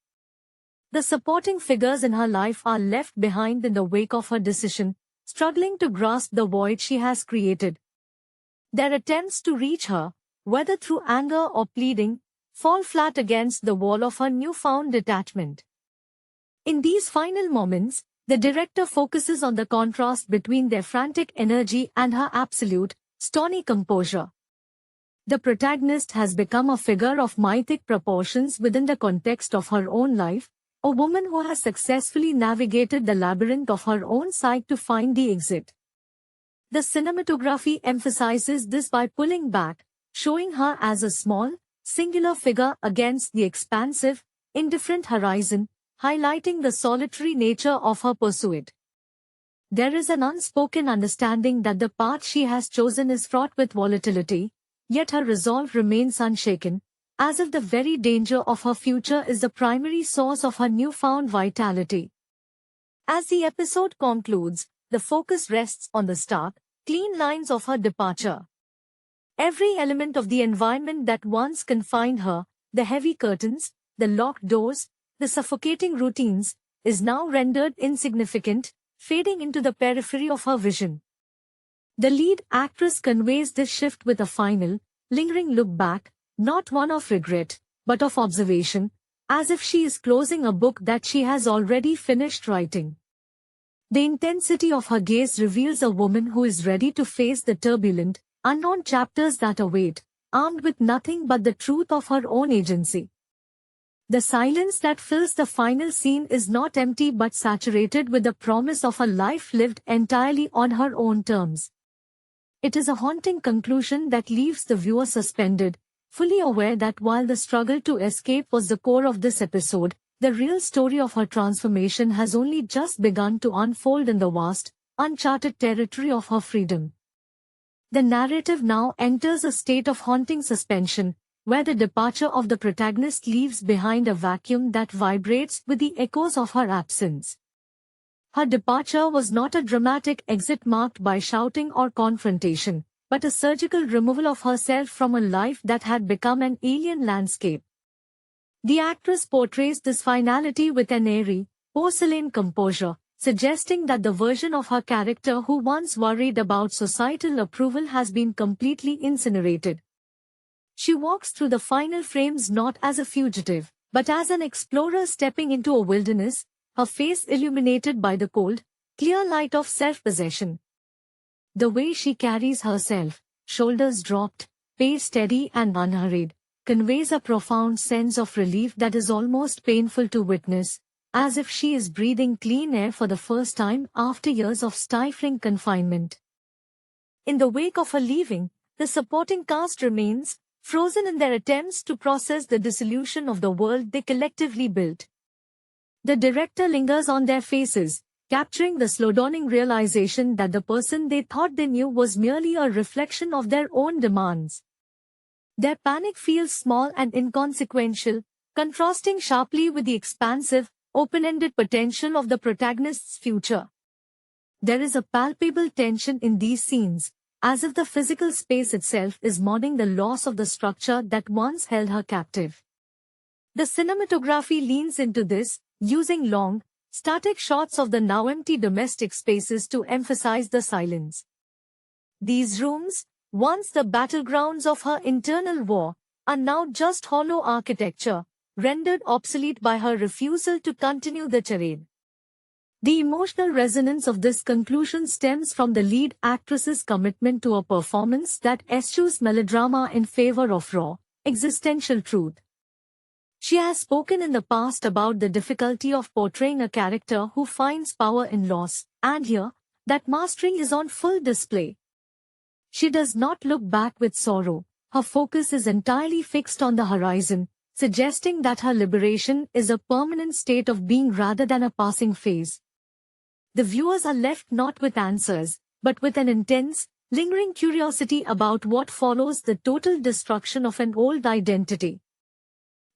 The supporting figures in her life are left behind in the wake of her decision, struggling to grasp the void she has created. Their attempts to reach her, whether through anger or pleading, fall flat against the wall of her newfound detachment. In these final moments, the director focuses on the contrast between their frantic energy and her absolute, stony composure. The protagonist has become a figure of mythic proportions within the context of her own life, a woman who has successfully navigated the labyrinth of her own psyche to find the exit. The cinematography emphasizes this by pulling back, showing her as a small, singular figure against the expansive, indifferent horizon, highlighting the solitary nature of her pursuit. There is an unspoken understanding that the path she has chosen is fraught with volatility, yet her resolve remains unshaken, as if the very danger of her future is the primary source of her newfound vitality. As the episode concludes, the focus rests on the stark, clean lines of her departure. Every element of the environment that once confined her, the heavy curtains, the locked doors, the suffocating routines, is now rendered insignificant, fading into the periphery of her vision. The lead actress conveys this shift with a final, lingering look back, not one of regret, but of observation, as if she is closing a book that she has already finished writing. The intensity of her gaze reveals a woman who is ready to face the turbulent, unknown chapters that await, armed with nothing but the truth of her own agency. The silence that fills the final scene is not empty but saturated with the promise of a life lived entirely on her own terms. It is a haunting conclusion that leaves the viewer suspended, fully aware that while the struggle to escape was the core of this episode, the real story of her transformation has only just begun to unfold in the vast, uncharted territory of her freedom. The narrative now enters a state of haunting suspension, where the departure of the protagonist leaves behind a vacuum that vibrates with the echoes of her absence. Her departure was not a dramatic exit marked by shouting or confrontation, but a surgical removal of herself from a life that had become an alien landscape. The actress portrays this finality with an airy, porcelain composure, suggesting that the version of her character who once worried about societal approval has been completely incinerated. She walks through the final frames not as a fugitive, but as an explorer stepping into a wilderness, her face illuminated by the cold, clear light of self-possession. The way she carries herself, shoulders dropped, pace steady and unhurried, conveys a profound sense of relief that is almost painful to witness, as if she is breathing clean air for the first time after years of stifling confinement. In the wake of her leaving, the supporting cast remains, frozen in their attempts to process the dissolution of the world they collectively built. The director lingers on their faces, capturing the slow-dawning realization that the person they thought they knew was merely a reflection of their own demands. Their panic feels small and inconsequential, contrasting sharply with the expansive, open-ended potential of the protagonist's future. There is a palpable tension in these scenes, as if the physical space itself is mourning the loss of the structure that once held her captive. The cinematography leans into this, using long, static shots of the now empty domestic spaces to emphasize the silence. These rooms, once the battlegrounds of her internal war, are now just hollow architecture, rendered obsolete by her refusal to continue the charade. The emotional resonance of this conclusion stems from the lead actress's commitment to a performance that eschews melodrama in favor of raw, existential truth. She has spoken in the past about the difficulty of portraying a character who finds power in loss, and here, that mastery is on full display. She does not look back with sorrow, her focus is entirely fixed on the horizon, suggesting that her liberation is a permanent state of being rather than a passing phase. The viewers are left not with answers, but with an intense, lingering curiosity about what follows the total destruction of an old identity.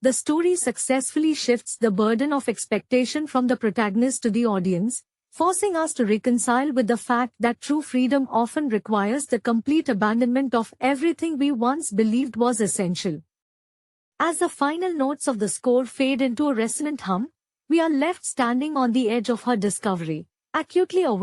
The story successfully shifts the burden of expectation from the protagonist to the audience, forcing us to reconcile with the fact that true freedom often requires the complete abandonment of everything we once believed was essential. As the final notes of the score fade into a resonant hum, we are left standing on the edge of her discovery, acutely aware